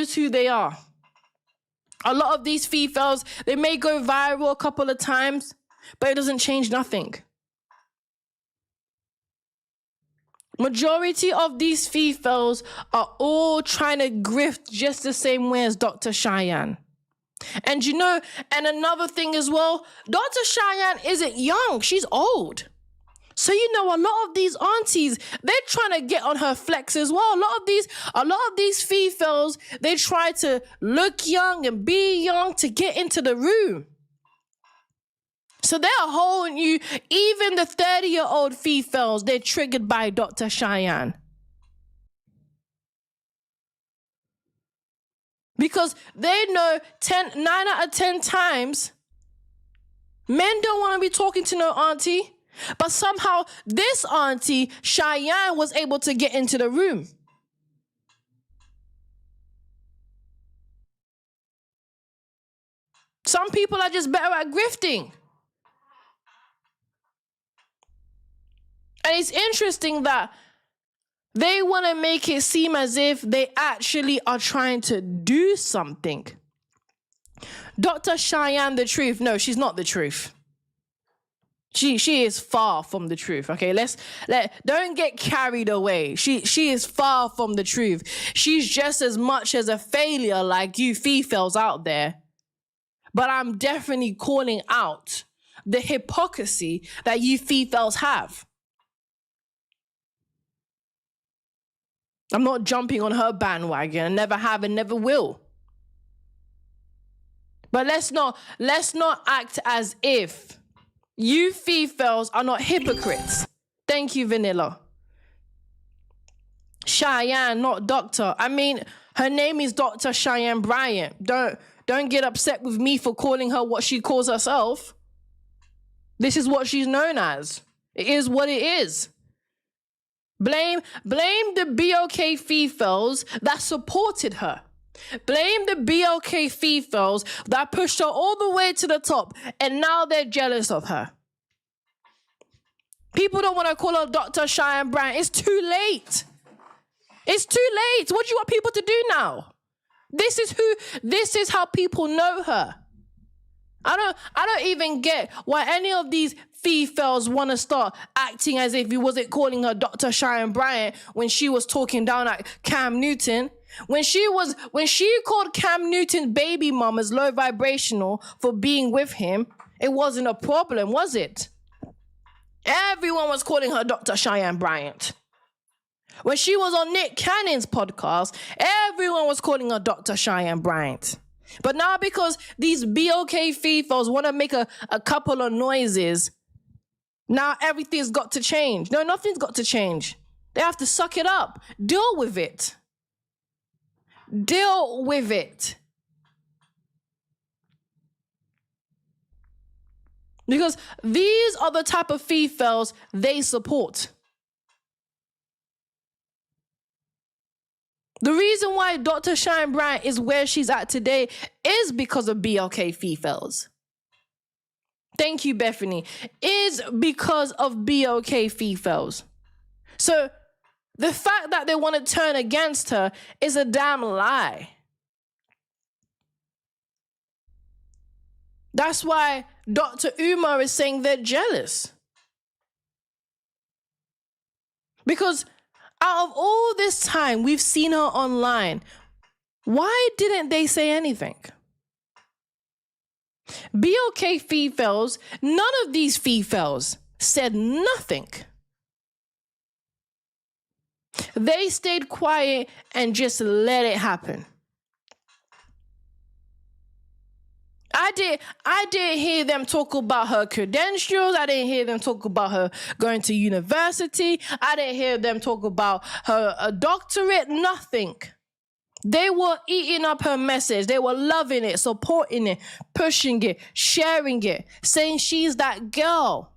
is who they are. A lot of these Fefails, they may go viral a couple of times, but it doesn't change nothing. Majority of these Fefails are all trying to grift just the same way as Dr. Cheyenne. And you know, and another thing as well, Dr. Cheyenne isn't young, she's old. So you know, a lot of these aunties, they're trying to get on her flex as well. A lot of these Fefails, they try to look young and be young to get into the room. So they're holding you, even the 30-year-old Fefails, they're triggered by Dr. Cheyenne. Because they know 9 out of 10 times, men don't want to be talking to no auntie. But somehow this auntie, Cheyenne, was able to get into the room. Some people are just better at grifting. And it's interesting that they want to make it seem as if they actually are trying to do something. Dr. Cheyenne, the truth. No, she's not the truth. She is far from the truth. Okay, don't get carried away. She is far from the truth. She's just as much as a failure like you Fefails out there. But I'm definitely calling out the hypocrisy that you Fefails have. I'm not jumping on her bandwagon. I never have and never will. But let's not act as if you Fefails are not hypocrites. Thank you, Vanilla. Cheyenne, not Doctor. I mean, her name is Dr. Cheyenne Bryant. Don't get upset with me for calling her what she calls herself. This is what she's known as. It is what it is. Blame the BOK Fefails that supported her. Blame the BOK Fefails that pushed her all the way to the top, and now they're jealous of her. People don't want to call her Dr. Cheyenne Bryant. It's too late. It's too late. What do you want people to do now? This is how people know her. I don't even get why any of these Fefails want to start acting as if he wasn't calling her Dr. Cheyenne Bryant when she was talking down at Cam Newton. When she called Cam Newton's baby mamas low vibrational for being with him, it wasn't a problem, was it? Everyone was calling her Dr. Cheyenne Bryant. When she was on Nick Cannon's podcast, everyone was calling her Dr. Cheyenne Bryant. But now because these BOK Fefails want to make a couple of noises, now everything's got to change. No, nothing's got to change. They have to suck it up. Deal with it. Deal with it. Because these are the type of Fefails they support. The reason why Dr. Cheyenne Bryant is where she's at today is because of BOK Fefails. Thank you, Bethany. Is because of BOK Fefails. So the fact that they want to turn against her is a damn lie. That's why Dr. Umar is saying they're jealous. Because out of all this time we've seen her online, why didn't they say anything? BOK Fefails, none of these Fefails said nothing. They stayed quiet and just let it happen. I didn't hear them talk about her credentials. I didn't hear them talk about her going to university. I didn't hear them talk about her doctorate, nothing. They were eating up her message. They were loving it, supporting it, pushing it, sharing it, saying she's that girl.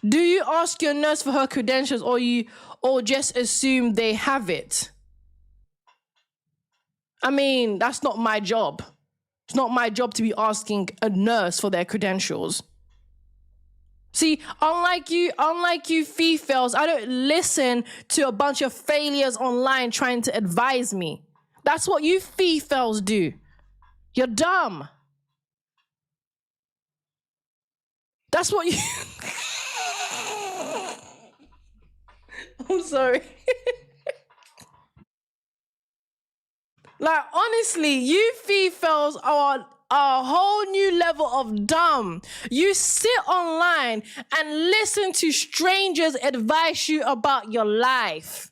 Do you ask your nurse for her credentials or just assume they have it? I mean, that's not my job. It's not my job to be asking a nurse for their credentials. See, unlike you Fefails, I don't listen to a bunch of failures online trying to advise me. That's what you Fefails do. You're dumb. That's what you... I'm sorry. Like, honestly, you Fefails are a whole new level of dumb. You sit online and listen to strangers advise you about your life.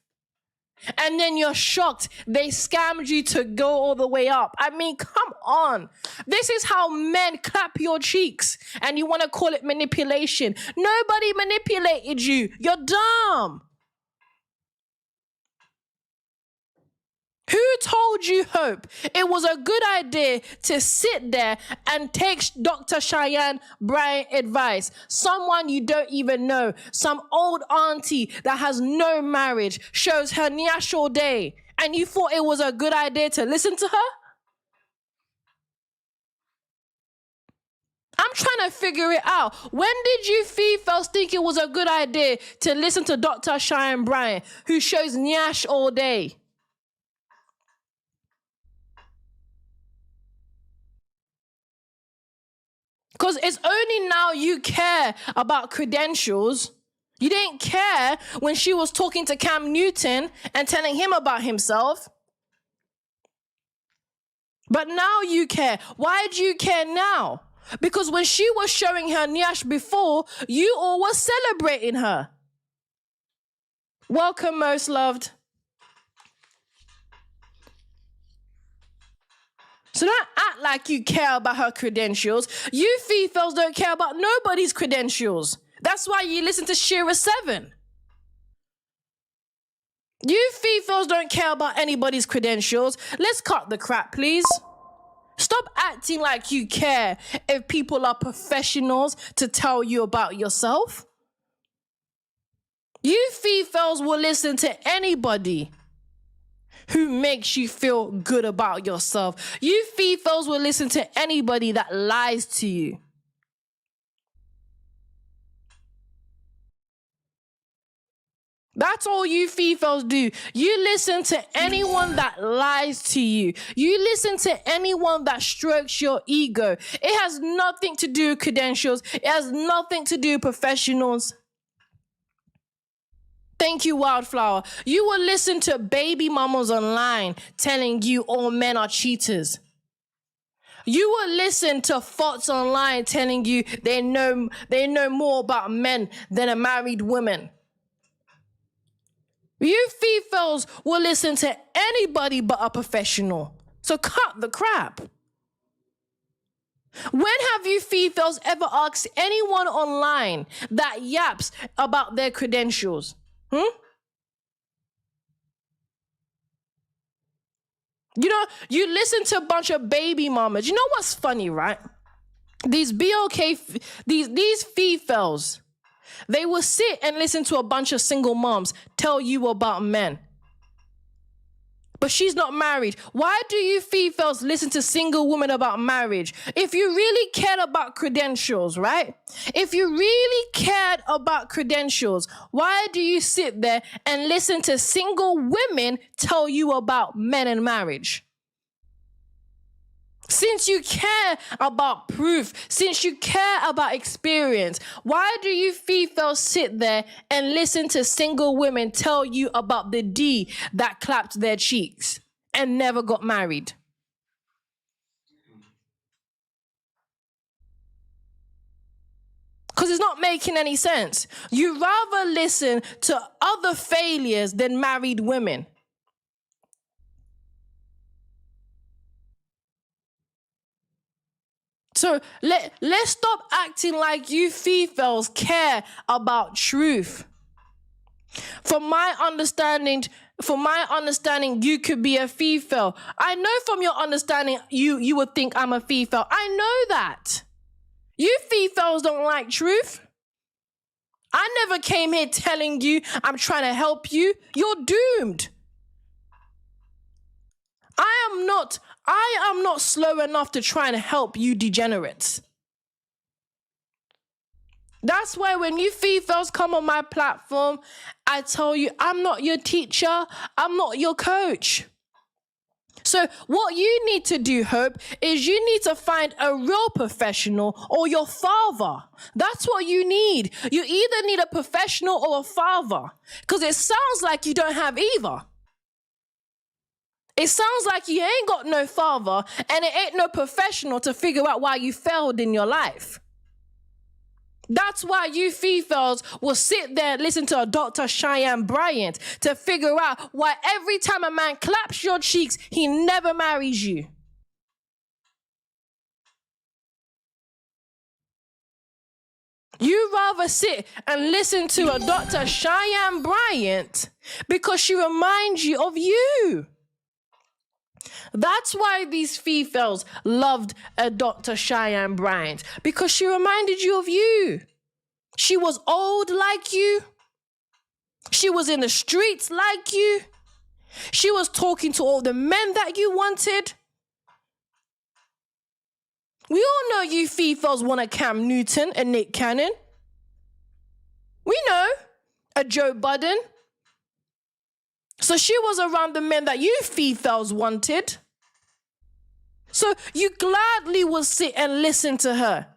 And then you're shocked they scammed you to go all the way up. I mean, come on. This is how men clap your cheeks, and you want to call it manipulation. Nobody manipulated you. You're dumb. Who told you, Hope, it was a good idea to sit there and take Dr. Cheyenne Bryant advice? Someone you don't even know, some old auntie that has no marriage, shows her nyash all day, and you thought it was a good idea to listen to her? I'm trying to figure it out. When did you Fefails think it was a good idea to listen to Dr. Cheyenne Bryant, who shows nyash all day? Because it's only now you care about credentials. You didn't care when she was talking to Cam Newton and telling him about himself. But now you care. Why do you care now? Because when she was showing her nyash before, you all were celebrating her. Welcome, most loved. So don't act like you care about her credentials. You Fefails don't care about nobody's credentials. That's why you listen to Shira 7. You Fefails don't care about anybody's credentials. Let's cut the crap, please. Stop acting like you care if people are professionals to tell you about yourself. You Fefails will listen to anybody who makes you feel good about yourself. You Fefails will listen to anybody that lies to you. That's all you Fefails do. You listen to anyone that lies to you. You listen to anyone that strokes your ego. It has nothing to do with credentials. It has nothing to do with professionals. Thank you, Wildflower. You will listen to baby mamas online telling you all men are cheaters. You will listen to thoughts online telling you they know more about men than a married woman. You Fefails will listen to anybody but a professional. So cut the crap. When have you Fefails ever asked anyone online that yaps about their credentials? You know, you listen to a bunch of baby mamas. You know what's funny, right? These BOK, these Fefails, they will sit and listen to a bunch of single moms tell you about men. But she's not married. Why do you Fefails listen to single women about marriage? If you really cared about credentials, right? If you really cared about credentials, why do you sit there and listen to single women tell you about men and marriage? Since you care about proof, since you care about experience, why do you Fefails sit there and listen to single women tell you about the D that clapped their cheeks and never got married? Because it's not making any sense. You rather listen to other failures than married women. So let's stop acting like you Fefails care about truth. From my understanding, you could be a Fefail. I know from your understanding, you would think I'm a Fefail. I know that. You Fefails don't like truth. I never came here telling you I'm trying to help you. You're doomed. I am not slow enough to try and help you degenerates. That's why when you females come on my platform, I tell you, I'm not your teacher. I'm not your coach. So what you need to do, Hope, is you need to find a real professional or your father. That's what you need. You either need a professional or a father, because it sounds like you don't have either. It sounds like you ain't got no father and it ain't no professional to figure out why you failed in your life. That's why you females will sit there and listen to a Dr. Cheyenne Bryant to figure out why every time a man claps your cheeks, he never marries you. You rather sit and listen to a Dr. Cheyenne Bryant because she reminds you of you. That's why these females loved a Dr. Cheyenne Bryant, because she reminded you of you. She was old like you. She was in the streets like you. She was talking to all the men that you wanted. We all know you females want a Cam Newton, a Nick Cannon. We know a Joe Budden. So she was around the men that you females wanted. So you gladly will sit and listen to her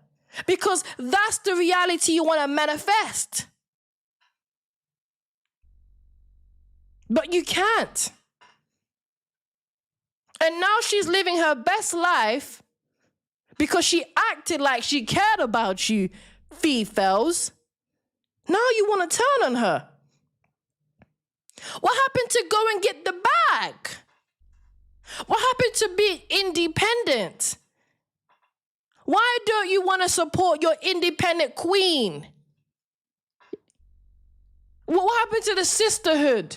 because that's the reality you want to manifest. But you can't. And now she's living her best life because she acted like she cared about you, females. Now you want to turn on her. What happened to go and get the bag? What happened to be independent? Why don't you want to support your independent queen? What happened to the sisterhood?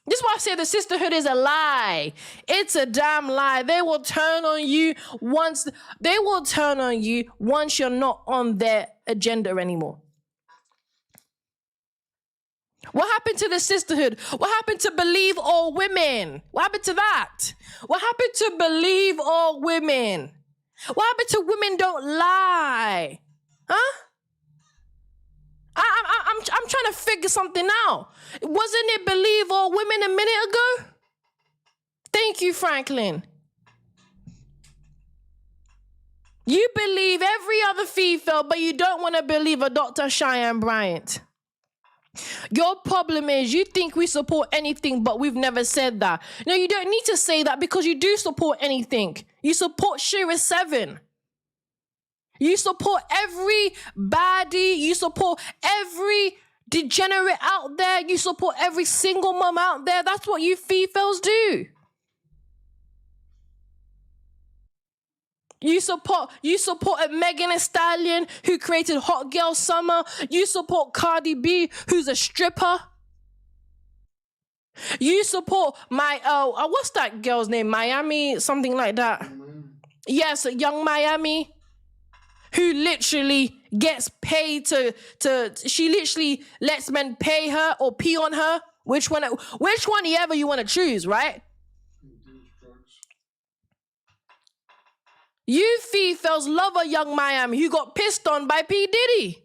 This is why I say the sisterhood is a lie. It's a damn lie. They will turn on you once you're not on their agenda anymore. What happened to the sisterhood? What happened to believe all women? What happened to that? What happened to believe all women? What happened to women don't lie? Huh? I'm trying to figure something out. Wasn't it believe all women a minute ago? Thank you, Franklin. You believe every other female, but you don't want to believe a Dr. Cheyenne Bryant. Your problem is you think we support anything, but we've never said that. No, you don't need to say that because you do support anything. You support Shira 7. You support every baddie. You support every degenerate out there. You support every single mom out there. That's what you females do. You support a Megan Thee Stallion who created Hot Girl Summer. You support Cardi B, who's a stripper. You support what's that girl's name? Miami, something like that. Yes, Young Miami, who literally gets paid she literally lets men pay her or pee on her. Which one ever you want to choose, right? You females love a Young Miami who got pissed on by P. Diddy.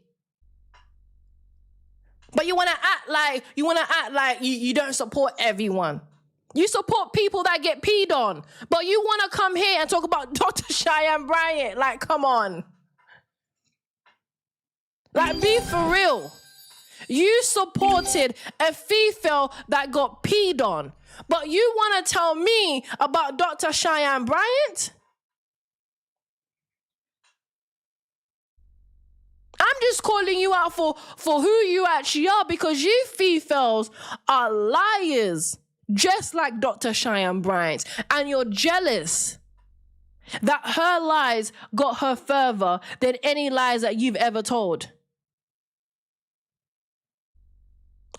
But you want to act like you don't support everyone. You support people that get peed on. But you want to come here and talk about Dr. Cheyenne Bryant. Like, come on. Like, be for real. You supported a female that got peed on. But you want to tell me about Dr. Cheyenne Bryant? I'm just calling you out for who you actually are, because you females are liars, just like Dr. Cheyenne Bryant. And you're jealous that her lies got her further than any lies that you've ever told.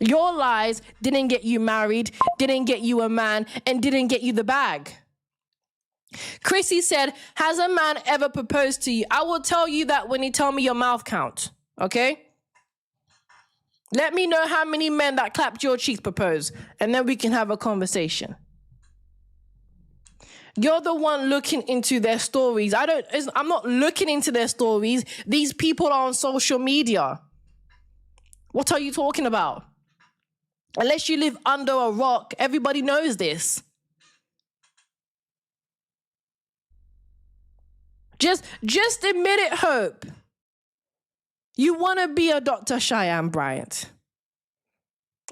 Your lies didn't get you married, didn't get you a man, and didn't get you the bag. Chrissy said, has a man ever proposed to you? I will tell you that when you tell me your mouth count, okay? Let me know how many men that clapped your cheeks propose, and then we can have a conversation. You're the one looking into their stories. I'm not looking into their stories. These people are on social media. What are you talking about? Unless you live under a rock, everybody knows this. Just admit it, Hope. You want to be a Dr. Cheyenne Bryant.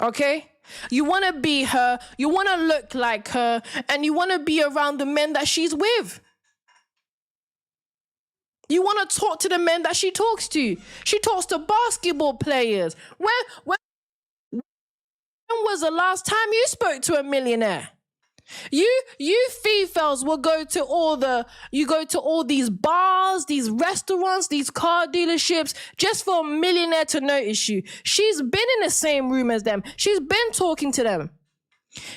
Okay? You want to be her, you want to look like her, and you want to be around the men that she's with. You want to talk to the men that she talks to. She talks to basketball players. When was the last time you spoke to a millionaire? You Fefails will go to all these bars, these restaurants, these car dealerships just for a millionaire to notice you. She's been in the same room as them. She's been talking to them.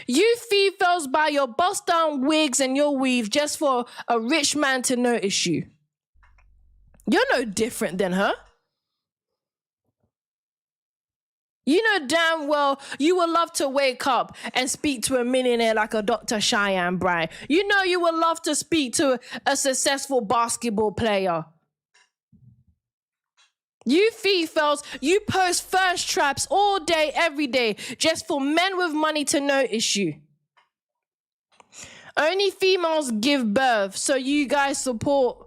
You Fefails buy your bust down wigs and your weave just for a rich man to notice you. You're no different than her. You know damn well you would love to wake up and speak to a millionaire like a Dr. Cheyenne Bryant. You know you would love to speak to a successful basketball player. You Fefails, you post thirst traps all day, every day, just for men with money to notice you. Only females give birth, so you guys support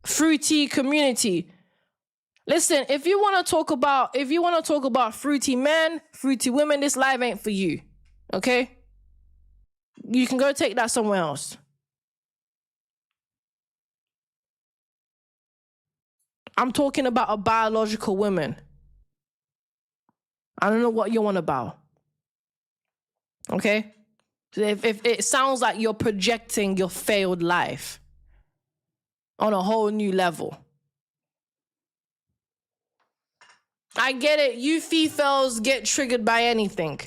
fruity community. Listen, if you want to talk about fruity men, fruity women, this live ain't for you. Okay? You can go take that somewhere else. I'm talking about a biological woman. I don't know what you're on about. Okay? So if it sounds like you're projecting your failed life on a whole new level. I get it. You Fefails get triggered by anything.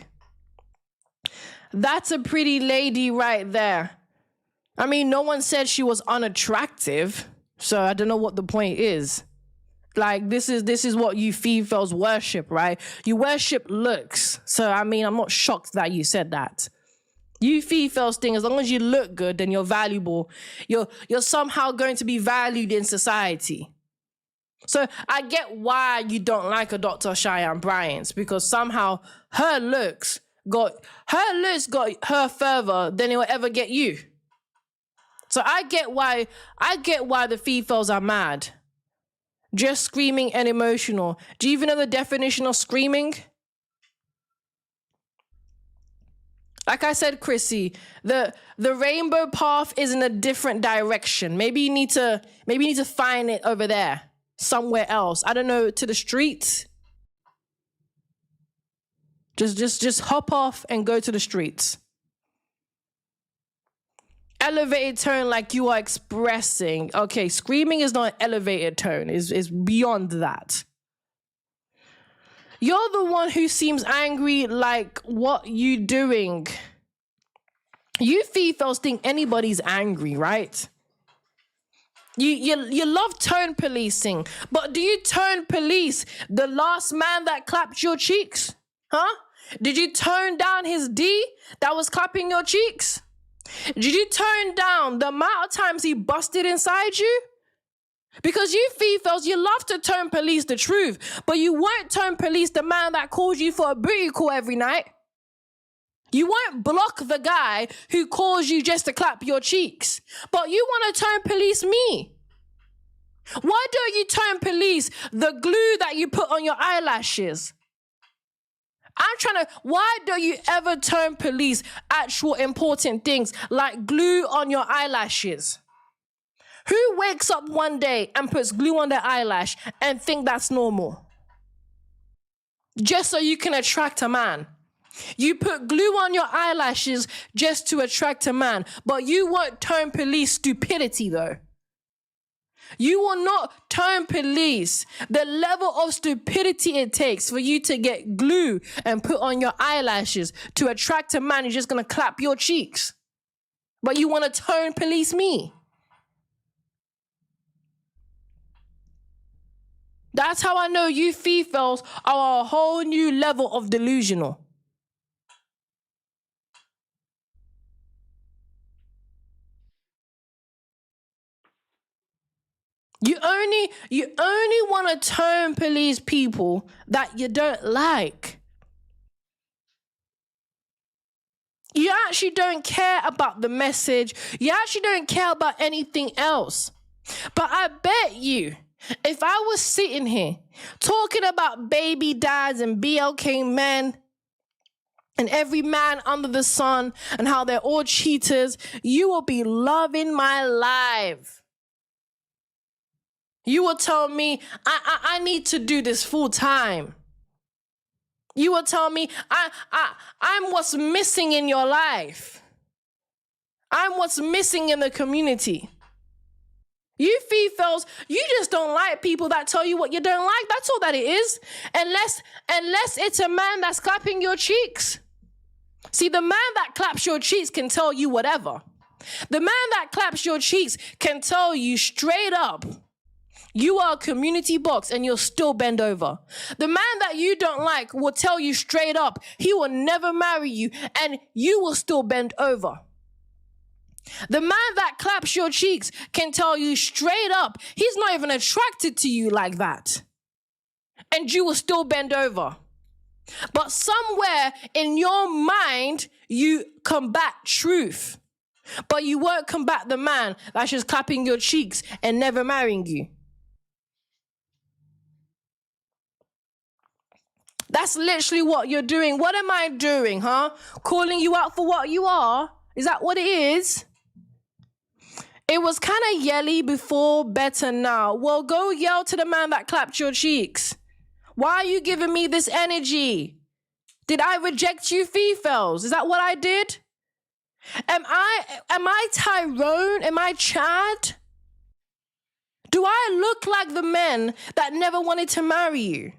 That's a pretty lady right there. I mean, no one said she was unattractive, so I don't know what the point is. Like, this is what you Fefails worship, right? You worship looks. So, I mean, I'm not shocked that you said that. You Fefails thing, as long as you look good, then you're valuable. You're somehow going to be valued in society. So I get why you don't like a Dr. Cheyenne Bryant, because somehow her looks got her further than it will ever get you. So I get why the Fefails are mad. Just screaming and emotional. Do you even know the definition of screaming? Like I said, Chrissy, the rainbow path is in a different direction. Maybe you need to find it over there. Somewhere else. I don't know, to the streets. Just hop off and go to the streets. Elevated tone like you are expressing. Okay, screaming is not an elevated tone. Is beyond that. You're the one who seems angry, like, what you doing? You Fefails think anybody's angry, right? You love tone policing, but do you tone police the last man that clapped your cheeks? Huh? Did you tone down his D that was clapping your cheeks? Did you tone down the amount of times he busted inside you? Because you Fefails, you love to tone police the truth, but you won't tone police the man that calls you for a booty call every night. You won't block the guy who calls you just to clap your cheeks. But you want to tone police me. Why don't you tone police the glue that you put on your eyelashes? Why don't you ever tone police actual important things like glue on your eyelashes? Who wakes up one day and puts glue on their eyelash and think that's normal? Just so you can attract a man. You put glue on your eyelashes just to attract a man, but you won't tone police stupidity though. You will not tone police the level of stupidity it takes for you to get glue and put on your eyelashes to attract a man who's just going to clap your cheeks. But you want to tone police me. That's how I know you Fefails are a whole new level of delusional. You only want to tone police people that you don't like. You actually don't care about the message. You actually don't care about anything else. But I bet you, if I was sitting here talking about baby dads and BLK men and every man under the sun and how they're all cheaters, you will be loving my life. You will tell me, I need to do this full time. You will tell me, I'm what's missing in your life. I'm what's missing in the community. You Fefails, you just don't like people that tell you what you don't like. That's all that it is. Unless it's a man that's clapping your cheeks. See, the man that claps your cheeks can tell you whatever. The man that claps your cheeks can tell you straight up, you are a community box and you'll still bend over. The man that you don't like will tell you straight up, he will never marry you and you will still bend over. The man that claps your cheeks can tell you straight up, he's not even attracted to you like that. And you will still bend over. But somewhere in your mind, you combat truth. But you won't combat the man that's just clapping your cheeks and never marrying you. That's literally what you're doing. What am I doing, huh? Calling you out for what you are? Is that what it is? It was kind of yelly before, better now. Well, go yell to the man that clapped your cheeks. Why are you giving me this energy? Did I reject you, Fefails? Is that what I did? Am I Tyrone? Am I Chad? Do I look like the men that never wanted to marry you?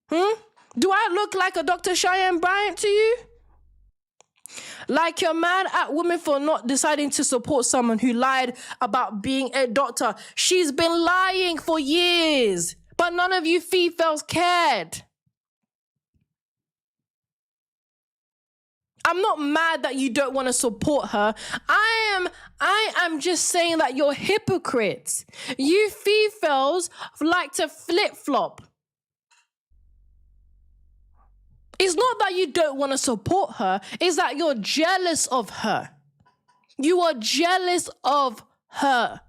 Do I look like a Dr. Cheyenne Bryant to you? Like you're mad at women for not deciding to support someone who lied about being a doctor. She's been lying for years, but none of you Fefails cared. I'm not mad that you don't want to support her. I am just saying that you're hypocrites. You Fefails like to flip-flop. It's not that you don't want to support her. It's that you're jealous of her. You are jealous of her.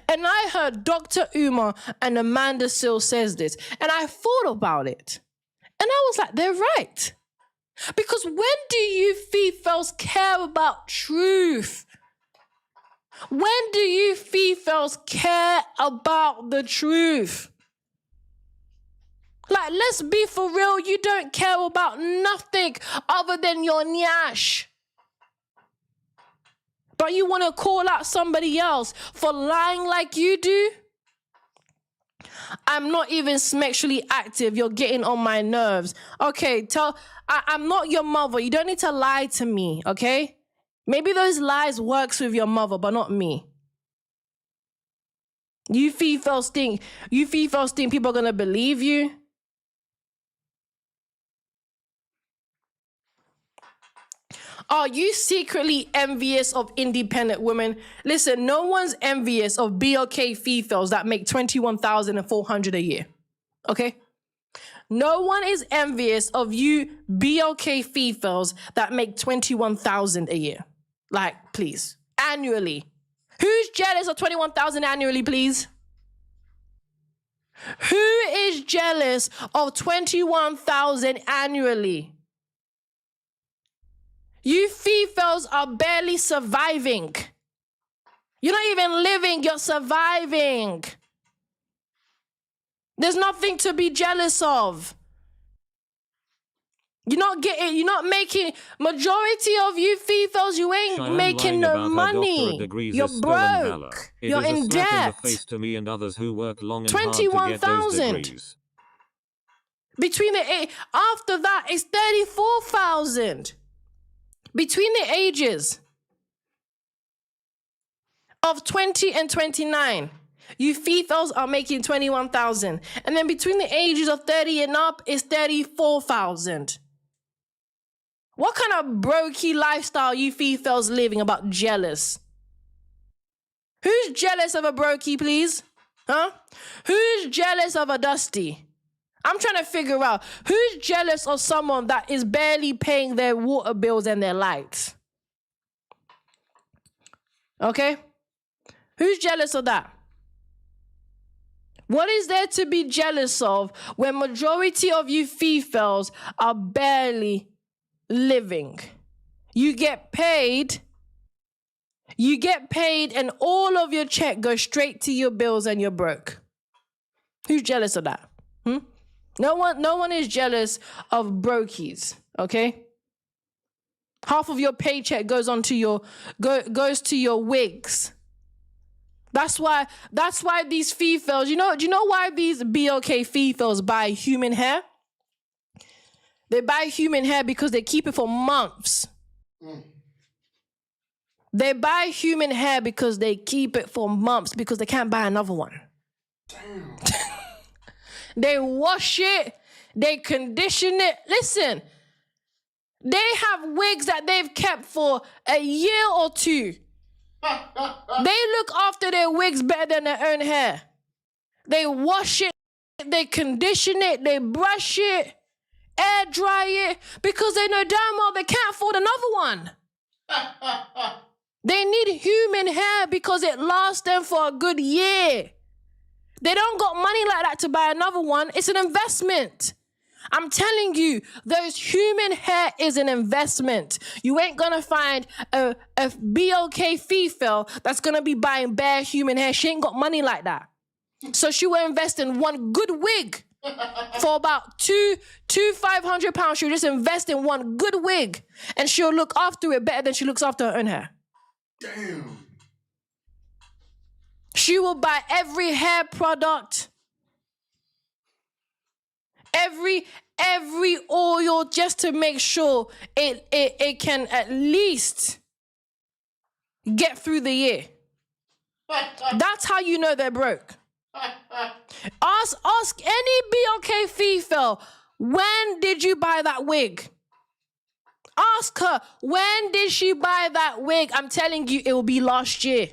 And I heard Dr. Umar and Amanda Seal says this. And I thought about it. And I was like, they're right. Because when do you Fefails care about truth? When do you Fefails care about the truth? Like, let's be for real. You don't care about nothing other than your nyash. But you want to call out somebody else for lying like you do? I'm not even sexually active. You're getting on my nerves. Okay, I'm not your mother. You don't need to lie to me, okay? Maybe those lies works with your mother, but not me. You Fefails think people are going to believe you? Are you secretly envious of independent women? Listen, no one's envious of BLK Fefails that make $21,400 a year. Okay? No one is envious of you BLK Fefails that make $21,000 a year. Like, please. Annually. Who's jealous of $21,000 annually, please? Who is jealous of $21,000 annually? You Fefails are barely surviving. You're not even living, you're surviving. There's nothing to be jealous of. You're not making, majority of you Fefails, you ain't Cheyenne making no money. You're broke. You're in debt. In the face to me and others who work long and 21,000. Between after that, it's 34,000. Between the ages of 20 and 29, you Fefails are making 21,000. And then between the ages of 30 and up is 34,000. What kind of brokey lifestyle you Fefails living about jealous? Who's jealous of a brokey, please? Huh? Who's jealous of a Dusty? I'm trying to figure out who's jealous of someone that is barely paying their water bills and their lights. Okay? Who's jealous of that? What is there to be jealous of when majority of you Fefails are barely living? You get paid and all of your check goes straight to your bills and you're broke. Who's jealous of that? No one is jealous of brokies, okay? Half of your paycheck goes to your wigs. That's why these Fefails, do you know why these BOK Fefails buy human hair? They buy human hair because they keep it for months. They buy human hair because they keep it for months because they can't buy another one. Damn. They wash it, they condition it. Listen, they have wigs that they've kept for a year or two. They look after their wigs better than their own hair. They wash it, they condition it, they brush it, air dry it, because they know damn well they can't afford another one. They need human hair because it lasts them for a good year. They don't got money like that to buy another one. It's an investment. I'm telling you, those human hair is an investment. You ain't gonna find a BOK Fefail that's gonna be buying bare human hair. She ain't got money like that. So she will invest in one good wig for about £500. She'll just invest in one good wig and she'll look after it better than she looks after her own hair. Damn. She will buy every hair product, every oil just to make sure it can at least get through the year. That's how you know they're broke. Ask any BOK Fefail, when did you buy that wig? Ask her, when did she buy that wig? I'm telling you, it will be last year.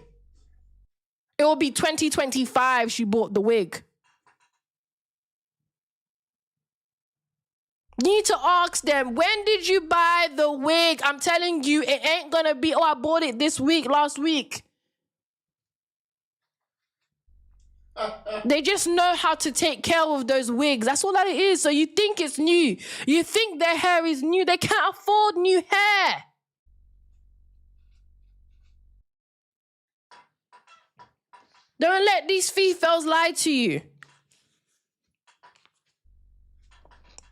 It will be 2025 she bought the wig. You need to ask them, when did you buy the wig? I'm telling you, it ain't gonna be, I bought it this week, last week. They just know how to take care of those wigs. That's all that it is. So you think it's new. You think their hair is new. They can't afford new hair. Don't let these Fefails lie to you.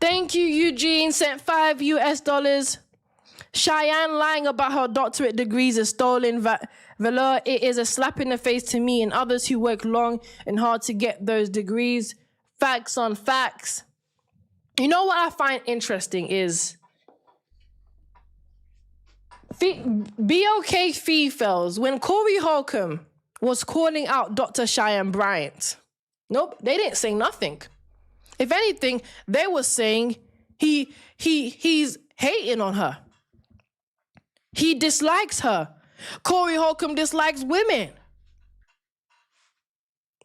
Thank you, Eugene. Sent $5 US. Cheyenne lying about her doctorate degrees is stolen valor. It is a slap in the face to me and others who work long and hard to get those degrees. Facts on facts. You know what I find interesting is BOK Fefails, when Corey Holcomb was calling out Dr. Cheyenne Bryant, nope, they didn't say nothing. If anything, they were saying he's hating on her. He dislikes her. Corey Holcomb dislikes women.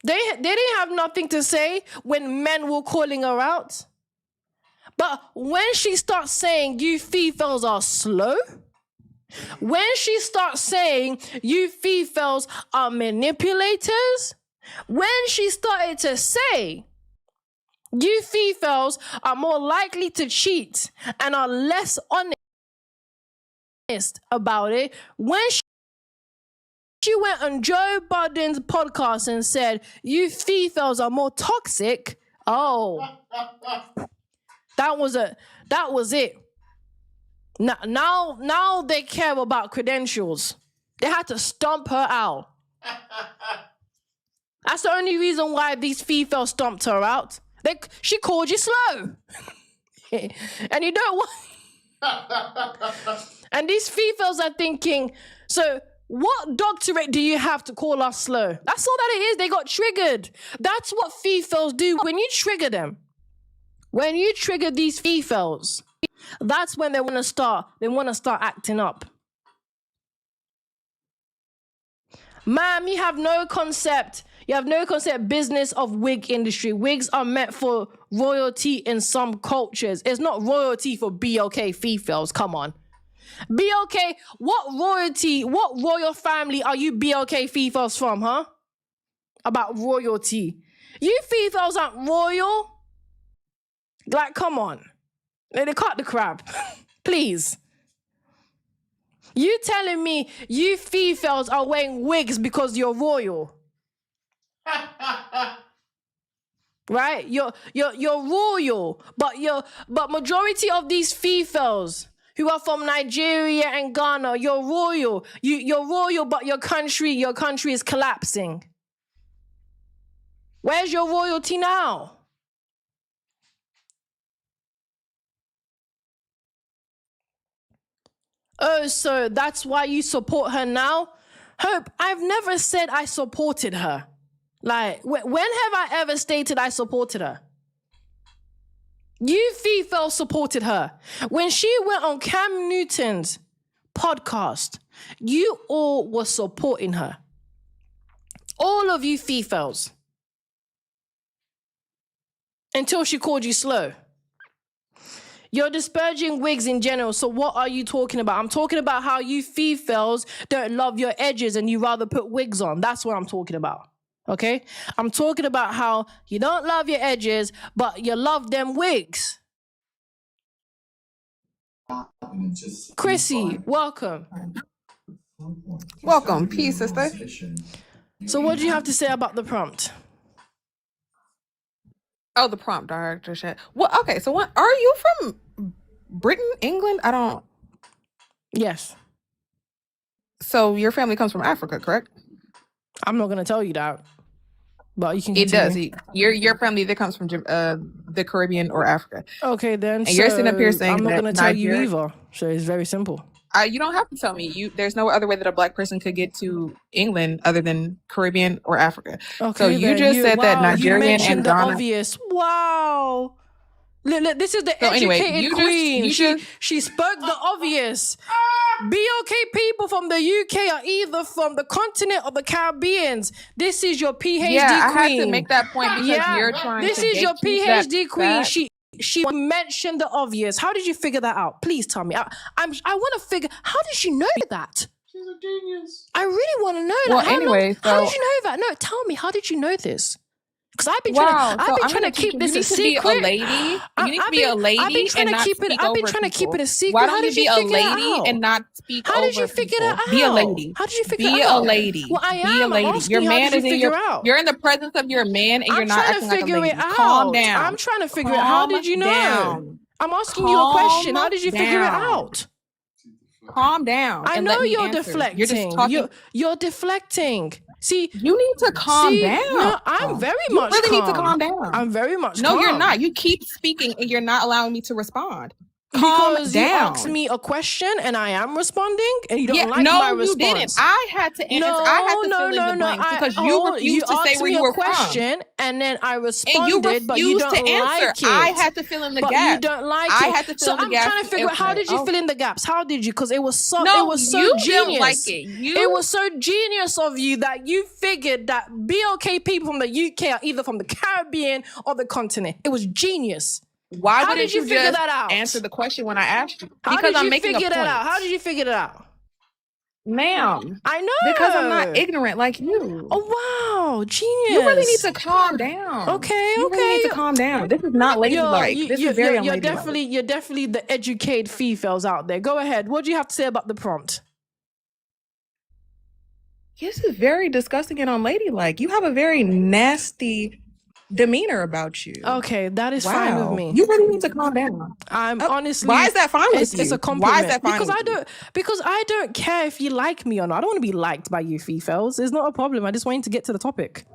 They didn't have nothing to say when men were calling her out. But when she starts saying you Fefails are slow, when she starts saying you Fefails are manipulators, when she started to say you Fefails are more likely to cheat and are less honest about it, when she went on Joe Biden's podcast and said you Fefails are more toxic, that was it. Now they care about credentials. They had to stomp her out. That's the only reason why these Fefails stomped her out. She called you slow. And you don't want... And these Fefails are thinking, so what doctorate do you have to call us slow? That's all that it is. They got triggered. That's what Fefails do. When you trigger them, when you trigger these Fefails, that's when they want to start acting up. Ma'am, you have no concept. You have no concept business of wig industry. Wigs are meant for royalty in some cultures. It's not royalty for BOK Fefails. Come on. BOK, what royal family are you BOK Fefails from, huh? About royalty. You Fefails aren't royal. Like, come on. They cut the crap. Please. You telling me you Fefails are wearing wigs because you're royal? Right? You're royal, but majority of these Fefails who are from Nigeria and Ghana, you're royal. You're royal, but your country is collapsing. Where's your royalty now? Oh, so that's why you support her now? Hope, I've never said I supported her. Like, when have I ever stated I supported her? You Fefails supported her. When she went on Cam Newton's podcast, you all were supporting her. All of you Fefails. Until she called you slow. You're disparaging wigs in general, so what are you talking about? I'm talking about how you Fefails don't love your edges and you rather put wigs on. That's what I'm talking about, okay? I'm talking about how you don't love your edges, but you love them wigs. Chrissy, welcome. Welcome. Peace, sister. So what do you have to say about the prompt? Oh, the prompt director shit. Well, okay, so what are you from Britain, England? I don't. Yes. So your family comes from Africa, correct? I'm not going to tell you that, but you can It continue. does. Your family either comes from the Caribbean or Africa. Okay, then. And you're sitting up here saying I'm not that going to tell you Nigeria- either. So it's very simple. You don't have to tell me. There's no other way that a black person could get to England other than Caribbean or Africa. Okay, So you then. just said that you Nigerian mentioned and the Ghana. obvious. Wow. Look, this is the So anyway, educated queen. She spoke the obvious. BOK people from the UK are either from the continent or the Caribbeans. This is your PhD queen. I had to make that point because you're trying this to is your gatekeep that PhD queen. fact. She mentioned the obvious. How did you figure that out? Please tell me. I want to figure. How did she know that? She's a genius. I really want to know that. Well, How anyway, did you know that? No, tell me. How did you know this? Because I've been trying to keep this a secret. You need to be a lady. You need to be a lady I've been trying and to not keep it. speak I've been over trying to keep people. it a secret. Why How don't you did be you a figure that lady out? and not speak How over did you figure people? that out? Be a lady. How did you figure Be that out? a lady. Well, I am. Be a I'm lady. asking Your you, how man did is you in figure your. out? You're in the presence of your man, and you're I'm not trying acting to like a figure lady. it out. Calm down. I'm trying to figure it out. How did you know? Down. I'm asking you a question. How Calm did you figure it down. out? Calm down. I and know let me you're answer. deflecting. You're just talking. You're deflecting. See, You need to calm down. No, I'm very much You really calm. need to calm down. I'm very much No, calm. you're not. You keep speaking and you're not allowing me to respond. Because Calm you down. asked me a question and I am responding and you don't like no, my you response. didn't. I had to answer. I had to fill in the blanks because you refused to say where you were question and then I responded, and you refused but you don't to answer. like it. I had to fill in the but gaps. you don't like I it. had to fill so in the I'm gaps. trying to figure out how did you fill in the gaps? How did you? Because it was so you genius. don't like it. It was so genius of you that you figured that BOK people from the UK are either from the Caribbean or the continent. It was genius. Why How wouldn't did you you figure just that out? answer the question when I asked you? How Because did I'm you making figure a that point. out? How did you figure that out? Ma'am. I know. Because I'm not ignorant like you. Oh, wow. Genius. You really need to calm down. Okay, You really need to calm down. This is not ladylike. This is very unladylike. You're definitely the educated Fefails out there. Go ahead. What do you have to say about the prompt? This is very disgusting and unladylike. You have a very nasty demeanor about you. Okay, that is fine with me. You really need to calm down. I'm honestly. Why is that fine with you? It's a compliment. Why is that fine because I don't care if you like me or not. I don't want to be liked by you Fefails. It's not a problem. I just want you to get to the topic.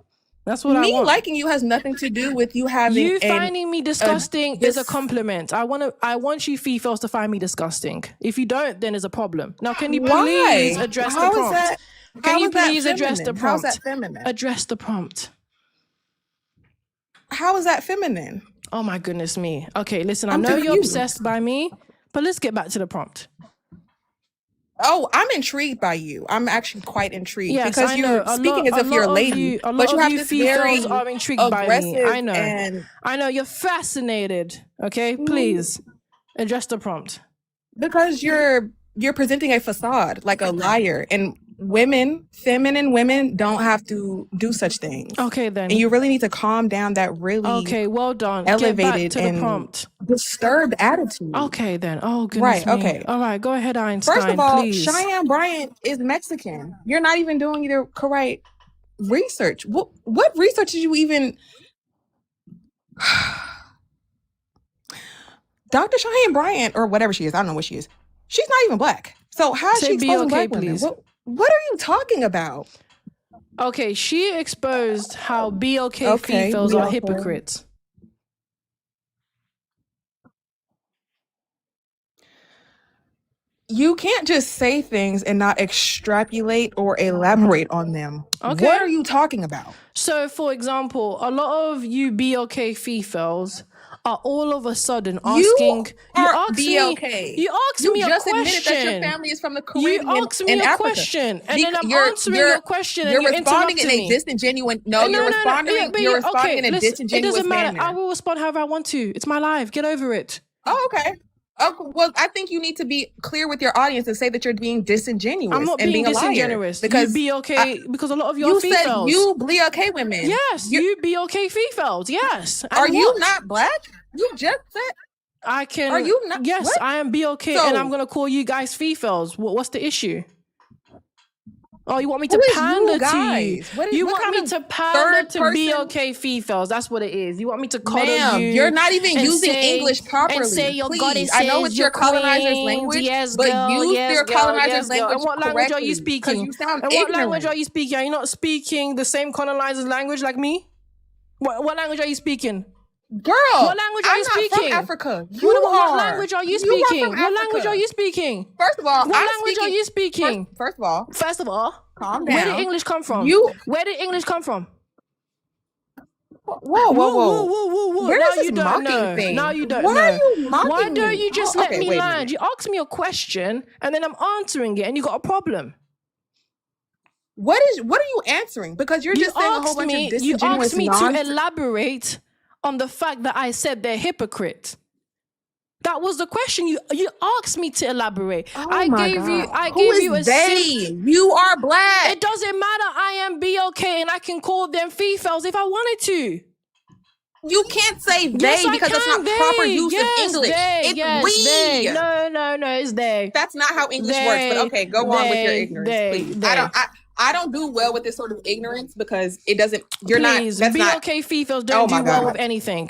That's what I want. Me liking you has nothing to do with you having. You finding me disgusting is a compliment. I want you Fefails to find me disgusting. If you don't, then it's a problem. Now, can you please address the prompt? Can you please address the prompt? How's that feminine? Address the prompt. How is that feminine? Oh my goodness me. Okay, listen, I know you're obsessed by me, but let's get back to the prompt. Oh, I'm intrigued by you. I'm actually quite intrigued Yes, because I know. you're speaking as if you're a lady, A but lot you of have you this very females are intrigued by me. aggressive I know. and I know. You're fascinated. Okay, please address the prompt. because you're presenting a facade like a liar, and women, feminine women, don't have to do such things. Okay, And then. you really need to calm down that really Okay, well done. Get back elevated to the and prompt. disturbed attitude. Okay, then. Oh, goodness Right, me. okay. All right, go ahead, First Einstein, of all, please. Cheyenne Bryant is Mexican. You're not even doing the correct research. What research did you even... Dr. Cheyenne Bryant, or whatever she is, I don't know what she is. She's not even black. So how is Say she exposing BOK, black women? please. What are you talking about? Okay, she exposed how BOK Okay, females are BOK. hypocrites. You can't just say things and not extrapolate or elaborate on them. Okay. What are you talking about? So, for example, a lot of you BOK females are all of a sudden asking. You are asked BOK. me. You asked You me a just question. admitted that your family is from the You Caribbean asked me and a Africa. question, and then I'm You're- answering you're- your question, and You're you responding in interrupted a me. disingenuous. No, You're responding. yeah, but You're yeah, responding okay, in a listen, it disingenuous doesn't matter. manner. I will respond however I want to. It's my life. Get over it. Oh, okay. Well, I think you need to be clear with your audience and say that you're being disingenuous. I'm not and being a liar. disingenuous. Because you BOK because a lot of you are you said females. you BOK women. Yes, you BOK females. Yes. And Are you what? not black? You just said. I can. Are you not? Yes, What? I am BOK, So- and I'm gonna call you guys females. What's the issue? Oh, you want me to Who is pander you to you? guys? What You what want kind me of to pander third to person- BOK females? That's what it is. You want me to coddle Ma'am, you? you're not even and using say- English properly. And say your Please. goddesses, I know it's your colonizer's queens. language, Yes, but girl, use yes, your girl, colonizer's yes, girl. language And what language are you correctly, 'cause speaking? you sound And what ignorant. language are you speaking? Are you not speaking the same colonizer's language like me? What language are you speaking? Girl, What language are I'm you not speaking? from Africa. What language are you You are speaking? from What language Africa. are you speaking? First of all, What I'm language are speaking- you speaking? First of all, First of all, calm down. where did English come from? You- Where did English come from? Whoa. Where Now is this you don't mocking know. thing? Now you don't Why know. are you mocking Why don't me? you just Oh, let okay, me wait a land? minute. You asked me a question, and then I'm answering it, and you got a problem. What are you answering? Because you're just saying a whole bunch of You disingenuous asked me nonsense. to elaborate on the fact that I said they're hypocrites. That was the question. You asked me to elaborate. Oh I my gave you God. Who is a they? You are black. It doesn't matter. I am BOK, and I can call them Fefails if I wanted to. You can't say they Yes, I because that's can. not proper They. use Yes, of English. they. It's Yes, we. they. No, it's they. That's not how English works. But okay, go on with your ignorance, please. I don't do well with this sort of ignorance because it doesn't. You're Please, not. That's not. BOK Fefails don't Oh my do well God. with anything.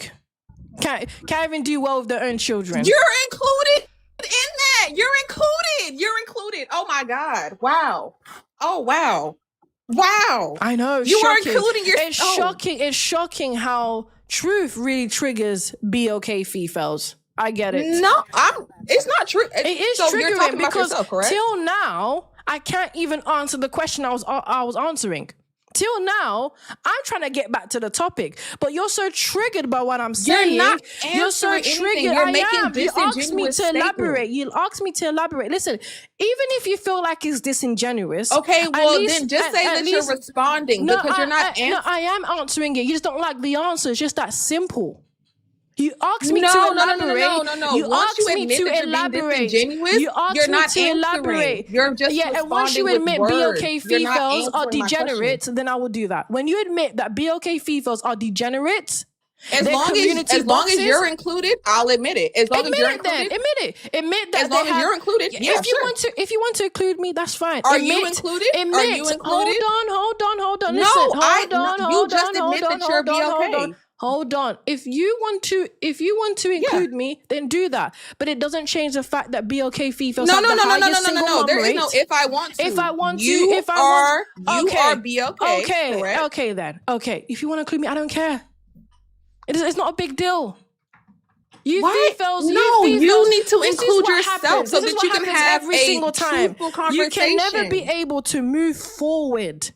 Can't even do well with their own children. You're included in that. You're included. Oh my God. Wow. Oh wow. Wow. I know. You are shocking. including your. It's oh. shocking. It's shocking how truth really triggers BOK Fefails. I get it. No, it's not true. It is so you're talking triggering about because yourself, correct? till now I can't even answer the question I was answering. Till now, I'm trying to get back to the topic, but you're so triggered by what I'm saying. You're so answering anything. triggered. You're I making am. You asked me disingenuous to elaborate. You asked me to elaborate. Listen, even if you feel like it's disingenuous, Okay, well least- then just at- say at that least- you're responding because you're not answering. No, I am answering it. You just don't like the answer. It's just that simple. You asked me No, to no, elaborate. no. You Once asked you me admit to that you're being elaborate. disingenuous, You asked you're me not to answering. elaborate. You're just and once you responding admit with BOK words. You're not Fefails are answering my degenerates, then I will do that. When you admit that BOK Fefails are degenerates, As their long community as boxes, you're included, I'll admit it. As long admit as you're it then. included, Admit it. Admit that as long they as have, you're included, yeah, if you sure. want to include me, that's fine. Are admit, you included? Admit. Are you included? Hold on. No, Listen, you just admit that you're BOK. Hold on. If you want to include me, then do that. But it doesn't change the fact that BOK Fefails have the highest single mom There is rate. no if I want to. If I want to, you if I want, you okay. are BOK. Okay, correct? okay then. Okay, if you want to include me, I don't care. It's not a big deal. You What? Fefails, No, you you need to this is include what yourself happens. so This is that what you can happens have every a single time. truthful You can never be conversation. able to move forward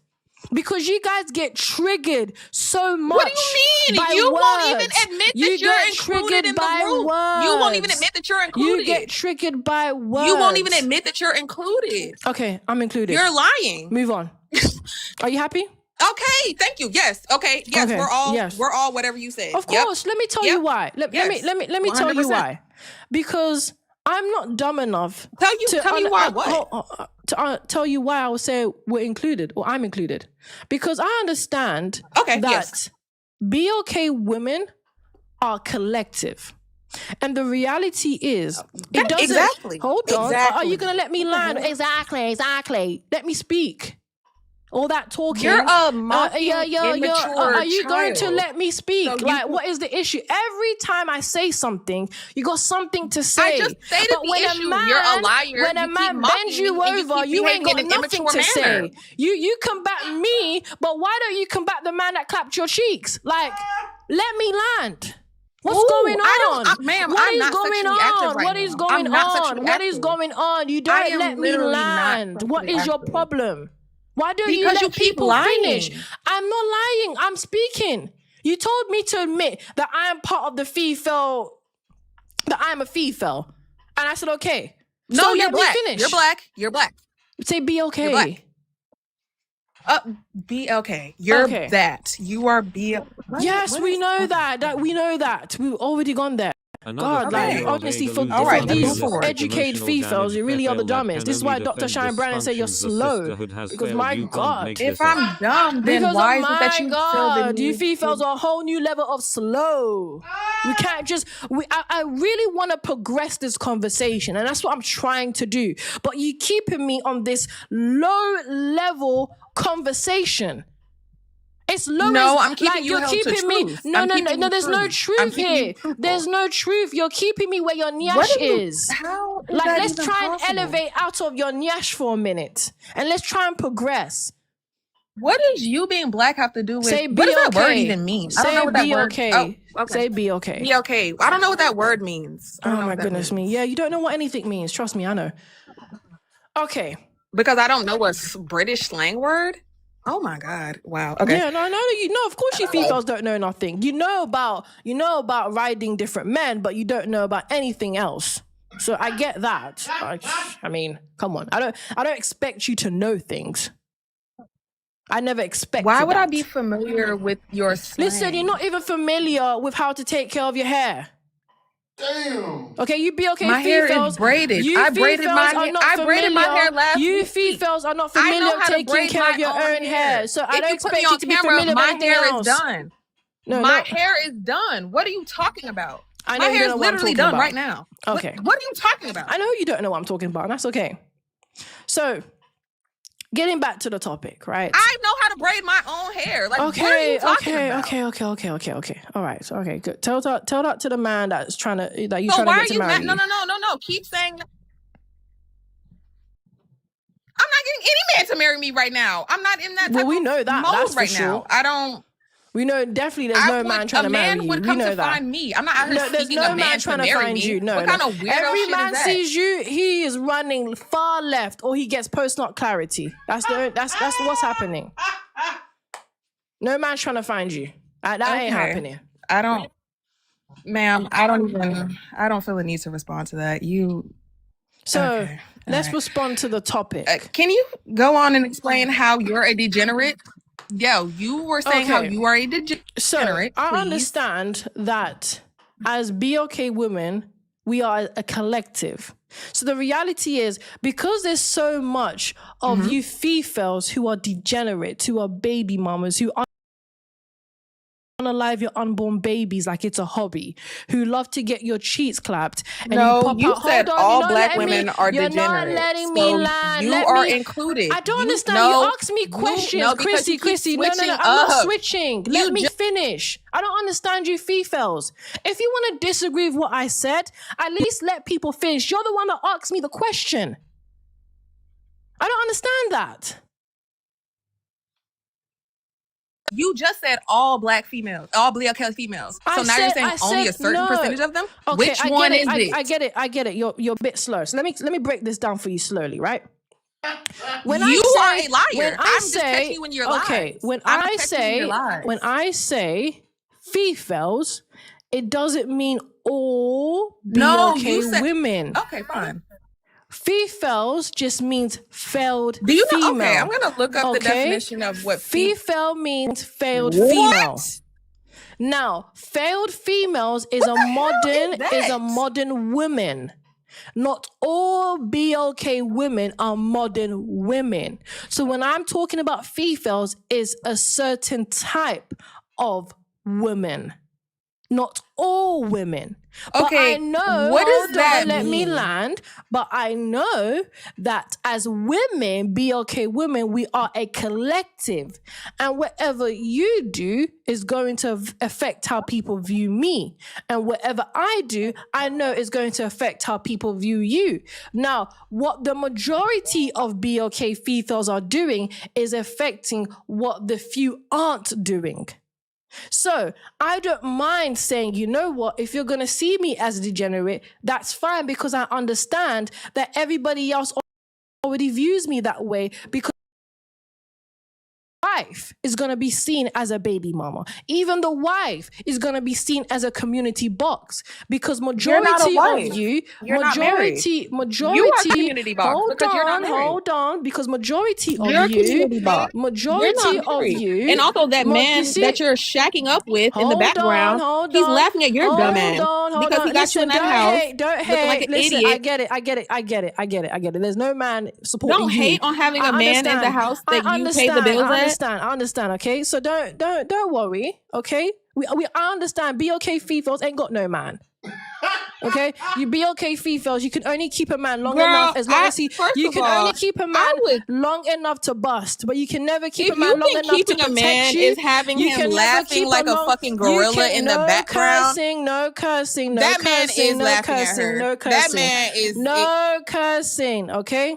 Because you guys get triggered so much. What do you mean? By You words. won't even admit that You you're get included triggered in the by group. words. You won't even admit that you're included. You get triggered by words. You won't even admit that you're included. Okay, I'm included. You're lying. Move on. Are you happy? Okay, thank you. Yes. Okay. Yes, Okay, we're all whatever you say. Of course. Let me tell you why. Let me tell you 100%. why. Because I'm not dumb enough Tell me why what? to tell you why I would say we're included or I'm included. Because I understand that BOK women are collective. And the reality is, it doesn't... Exactly. Hold on. Exactly. Are you going to let me land? Exactly. Let me speak. All that talking. You're a mocking, immature Are you going to child. let me speak? So Like, what is the issue? Every time I say something, you got something to say. I just stated But the when issue. A man, You're a liar. When a man bends you over, you ain't got nothing to say. You combat me, but why don't you combat the man that clapped your cheeks? Like, let me land. What's going on? Ma'am, What I'm is not going sexually active on? right What is now. going I'm not on? sexually What is active. going on? You I don't am let me literally not land. What sexually is your active. problem? Why don't you Because let you keep people lying. finish? I'm not lying. I'm speaking. You told me to admit that I am part of the Fefails, that I'm a Fefail. And I said, okay. No, so you're let black. me finish. You're black. You're black. Say be okay. You're black. Be okay. You're Okay. that. You are be. Yes, we know that. We know that. We've already gone there. God, like, honestly, for these educated Fefails, you really are the dumbest. This is why Dr. Cheyenne Bryant said you're slow. Because my God. If I'm dumb, then Because why of is it that my you God, you feel Fefails are a whole new level of slow. We can't just... I really want to progress this conversation, and that's what I'm trying to do. But you keeping me on this low-level conversation. It's low. No, I'm keeping like, you you're held keeping to me. truth. No, there's no truth here. There's no truth. You're keeping me where your nyash is. How is Like, that let's even try possible? and elevate out of your nyash for a minute, and let's try and progress. What does you being black have to do with? Say be what does that okay. word even mean? I don't Say know what that be word. okay. Oh, okay. Say be okay. Be okay. I don't know what that word means. I don't Oh know my what that goodness means. me. Yeah, you don't know what anything means. Trust me, I know. Okay. Because I don't know a British slang word. Oh my God! Wow. Okay. Yeah, no, you know. Of course, you Fefails don't know nothing. You know about riding different men, but you don't know about anything else. So I get that. I mean, come on. I don't expect you to know things. I never expected. Why would that. I be familiar with your slang? Listen, you're not even familiar with how to take care of your hair. Damn. Okay, you be okay. My hair Fefails. is braided. You I braided Fefails my are hair. not I braided my familiar. hair last You week. Fefails are not I familiar know with how to taking braid care of my your own hair. So I If don't you put me expect on you to be camera, familiar with my anything hair else. is done. No, my no. hair is done. What are you talking about? I know My you hair don't is know what I'm literally talking done about. right now. Okay. What are you talking about? I know you don't know what I'm talking about, and that's okay. So, getting back to the topic, right? I know how to braid my own hair. Like, what are you talking about? Okay. All right. So, okay, good. Tell that to the man that you're trying to So get why are to you marry mad? you. No. Keep saying that. I'm not getting any man to marry me right now. I'm not in that type we of know that. mode That's for right sure. now. I don't. We know definitely there's no man trying to marry you. A man would We come know to that. find me. I'm not out here There's seeking no a man man trying to to marry find me. you. No, what kind of weirdo Every shit man is that? sees you, he is running far left, or he gets post nut clarity. That's what's happening. No man's trying to find you. That ain't happening. I don't, ma'am. I don't feel a need to respond to that. So let's respond to the topic. Can you go on and explain how you're a degenerate? Yo, you were saying how you are a degenerate. So I please. understand that as BOK women, we are a collective. So the reality is, because there's so much of you Fefails who are degenerate, who are baby mamas, who unalive your unborn babies like it's a hobby, who love to get your cheeks clapped. And You said all black women are You're degenerate. not letting So me land. you are included. I don't understand. No, you ask me questions, no, because you keep Chrissy. No, switching I'm not up. switching. Let me finish. I don't understand you Fefails. If you want to disagree with what I said, at least let people finish. You're the one that asked me the question. I don't understand that. You just said all black females, all black females. So now you're saying only a certain percentage of them? Okay, Which one is it? I get it. You're a bit slow. So let me break this down for you slowly, right? When You I are say, a liar. When I I'm just say, catching you in your okay, lies. when I'm I catching you in say, your lies. when I say Fefails, it doesn't mean all No, BLK you said women. okay, fine. Fefails just means failed Do you know? female. Okay, I'm gonna look up the Okay? definition of what Fefail means failed What? female. Now, failed females is a modern woman. Not all BLK women are modern women. So when I'm talking about Fefails, is a certain type of women. Not all women. But Okay, I know, what does that let me mean? land. But I know that as women, BLK women, we are a collective. And whatever you do is going to affect how people view me. And whatever I do, I know is going to affect how people view you. Now, what the majority of BLK females are doing is affecting what the few aren't doing. So I don't mind saying, you know what, if you're going to see me as a degenerate, that's fine, because I understand that everybody else already views me that way, because wife is going to be seen as a baby mama. Even the wife is going to be seen as a community box, because majority of you, You're not married. majority, You are community box because you're not married. hold on, because majority You're of you, community box. majority You're not of married. you, And also that man that you're shacking up with in the background, he's laughing at your dumb ass because he got you in that house don't looking hate. like an Listen, idiot. I get it. There's no man supporting Don't you. hate on having a man in the house that you pay the bills at. I understand, okay? So don't worry, okay? I understand BLK females ain't got no man. Okay? You BLK females, you can only keep a man long enough as long as he you can only keep a man long enough to bust, but you can never keep a man long enough to protect a man you. is having You him can never laughing keep like a fucking gorilla in the background. No cursing, That man is laughing at her. no cursing. That man is no cursing, okay?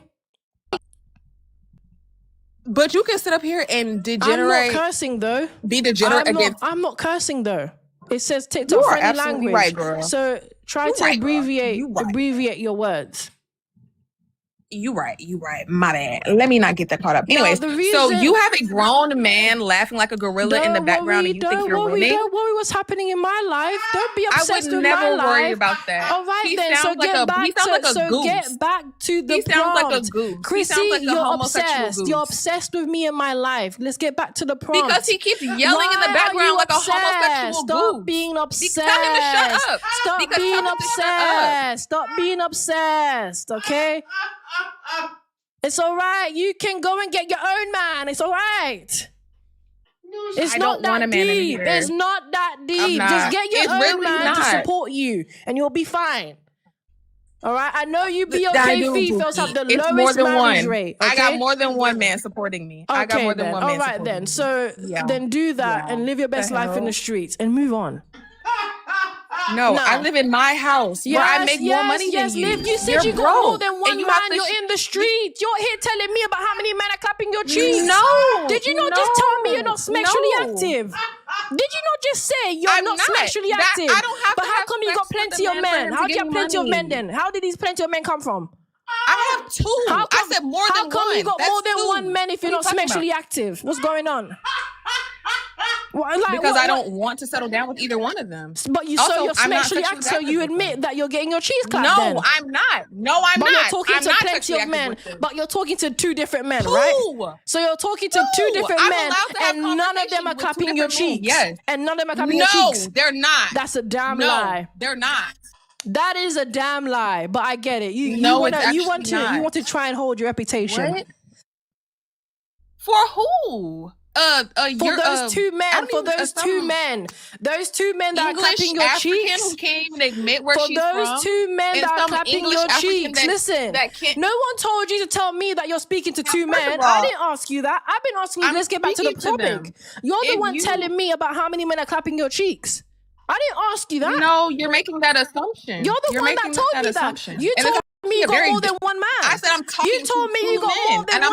But you can sit up here and degenerate. I'm not cursing though. Be degenerate against. I'm not cursing though. It says TikTok friendly language. Right, girl. So try to abbreviate your words. You right. My bad. Let me not get that caught up. Anyways, so you have a grown man laughing like a gorilla in the background, and you think you're winning? Don't worry what's happening in my life. Don't be obsessed with my life. I would never worry about that. All right, then. So get back to the He sounds like a prompt. goose. Chrissy, like you're obsessed. You're obsessed with me and my life. Let's get back to the prompt. Because he keeps yelling in the background like a homosexual goose. Stop being obsessed. Tell him to shut up. Stop being obsessed. Stop being obsessed. Okay. It's all right. You can go and get your own man. It's all right. It's not that deep. It's not that deep. Just get your own man to support you, and you'll be fine. All right. I know you BLK females have the lowest marriage rate. Okay? I got more than one man supporting me. I got more than one man. All right then. So then do that and live your best life in the streets and move on. No, I live in my house where I make more money than you. You said you got more than one man. You're in the street. You're here telling me about how many men are clapping your cheeks. No. Did you not just tell me you're not sexually active? Did you not just say you're not sexually active? I don't have but how come you got plenty of men? How do you have plenty of men then? How did these plenty of men come from? I have two. I said more than one. How come you got more than one man if you're not sexually active? What's going on? Because I don't want to settle down with either one of them. But you're sexually active, so you admit that you're getting your cheese clapped. No, I'm not. But you're talking to plenty of men. But you're talking to two different men, right? So you're talking to two different men, and none of them are clapping your cheeks. Yes. And none of them are clapping your cheeks. No, they're not. That's a damn lie. They're not. That is a damn lie. But I get it. You want to try and hold your reputation. What? For who? Those two men that are clapping your cheeks. Who can't even admit where she's from. For those two men that are clapping your cheeks. Listen, no one told you to tell me that you're speaking to two men. I didn't ask you that. I've been asking you. Let's get back to the topic. You're the one telling me about how many men are clapping your cheeks. I didn't ask you that. No, you're making that assumption. You're the one that told me that. You told me you got more than one man. I said I'm talking. You told me you got more than one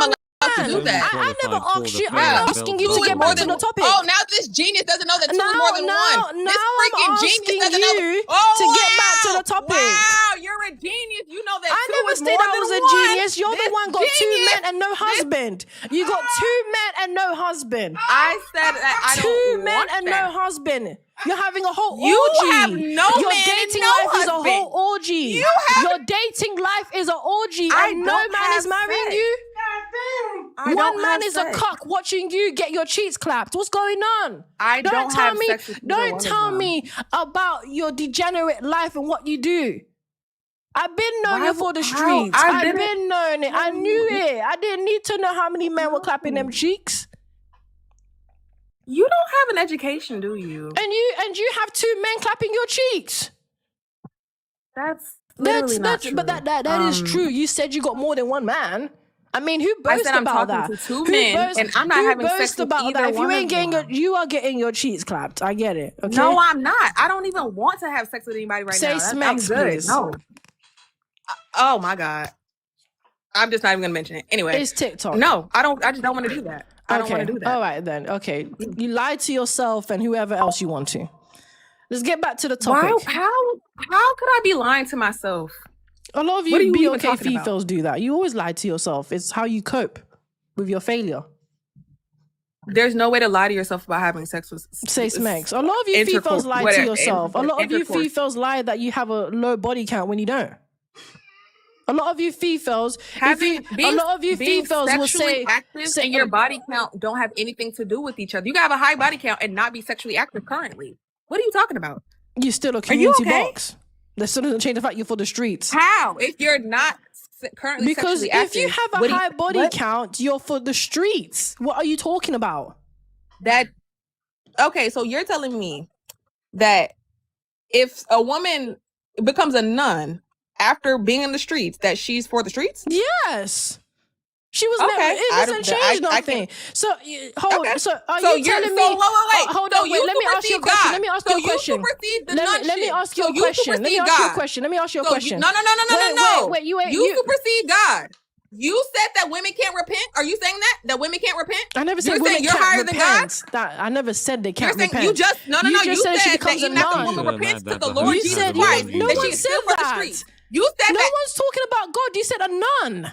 man. do that. I never Qualified for asked the you. player I'm asking you to development get more back to than the topic. Oh, now this genius doesn't know that two is more than one. This freaking I'm genius asking doesn't know. you Oh, to get back to the topic. Wow, you're a genius. You know that I two never is said more I than was a one. genius. You're the This one got two genius- men and no husband. You got 2 men and no husband. I said that I 2 don't men want and that. no husband. You're having a whole You orgy. have no Your man and dating no life is a husband. whole orgy. You have- Your dating life is an orgy, I and no don't man have is marrying sex. you. I One don't man have is sex. a cuck watching you get your cheeks clapped. What's going on? I don't tell have me. sex with either Don't one of tell them. me about your degenerate life and what you do. I've been knowing Why you for the how? streets. I I've didn't- been knowing it. I knew it. I didn't need to know how many men were clapping them cheeks. You don't have an education, do you? And you have 2 men clapping your cheeks. That's literally not true. But that is true. You said you got more than one man. I mean, who I boasts said I'm about talking that? to 2 Who men, boasts- and I'm not who having sex boasts with about either that? If you one ain't of getting them. you are getting your cheeks clapped. I get it. Okay? No, I'm not. I don't even want to have sex with anybody right Say now. I'm smacks, good. please. No. Oh my God. I'm just not even gonna mention it. Anyway. It's TikTok. No, I don't. I just don't want to do that. I don't want to do that. All right then. Okay. You lied to yourself and whoever else you want to. Let's get back to the topic. Why? How could I be lying to myself? A lot of What are you you even BOK talking about? Fefails do that. You always lie to yourself. It's how you cope with your failure. There's no way to lie to yourself about having sex with. Say smacks. A lot of you Intercourse, Fefails lie to whatever, yourself. A lot of you intercourse. Fefails lie that you have a low body count when you don't. A lot of you Fefails, a lot of you Fefails will say, active and your body count don't have anything to do with each other. You can have a high body count and not be sexually active currently. What are you talking about? you're still a Are you community okay? box. That still doesn't change the fact you're for the streets. How? If you're not currently Because sexually if active, you have what a do you- high body what? count, you're for the streets. What are you talking about? That okay, so you're telling me that if a woman becomes a nun after being in the streets, that she's for the streets? Yes. She was Okay. never, it I doesn't don't- change I nothing. So hold, Okay. so are So you you're telling so me? wait. Hold So on, you wait. Let me ask you a supersede question. God. Let me ask So you a question. supersede the Let nun me shit. ask you So a question. Let me supersede ask you a God. question. Let me ask you a So question. no. Wait, you supersede God. You said that women can't repent. Are you saying that women can't repent? I never said You're women saying you're can't higher than God? repent. That I never said they You're can't saying repent. you just no. You You just said said she that becomes a even after a nun. woman repents to the You Lord You Jesus said Christ, no that one she's said still for the that. streets. You said No that. one's talking about God. You said a nun.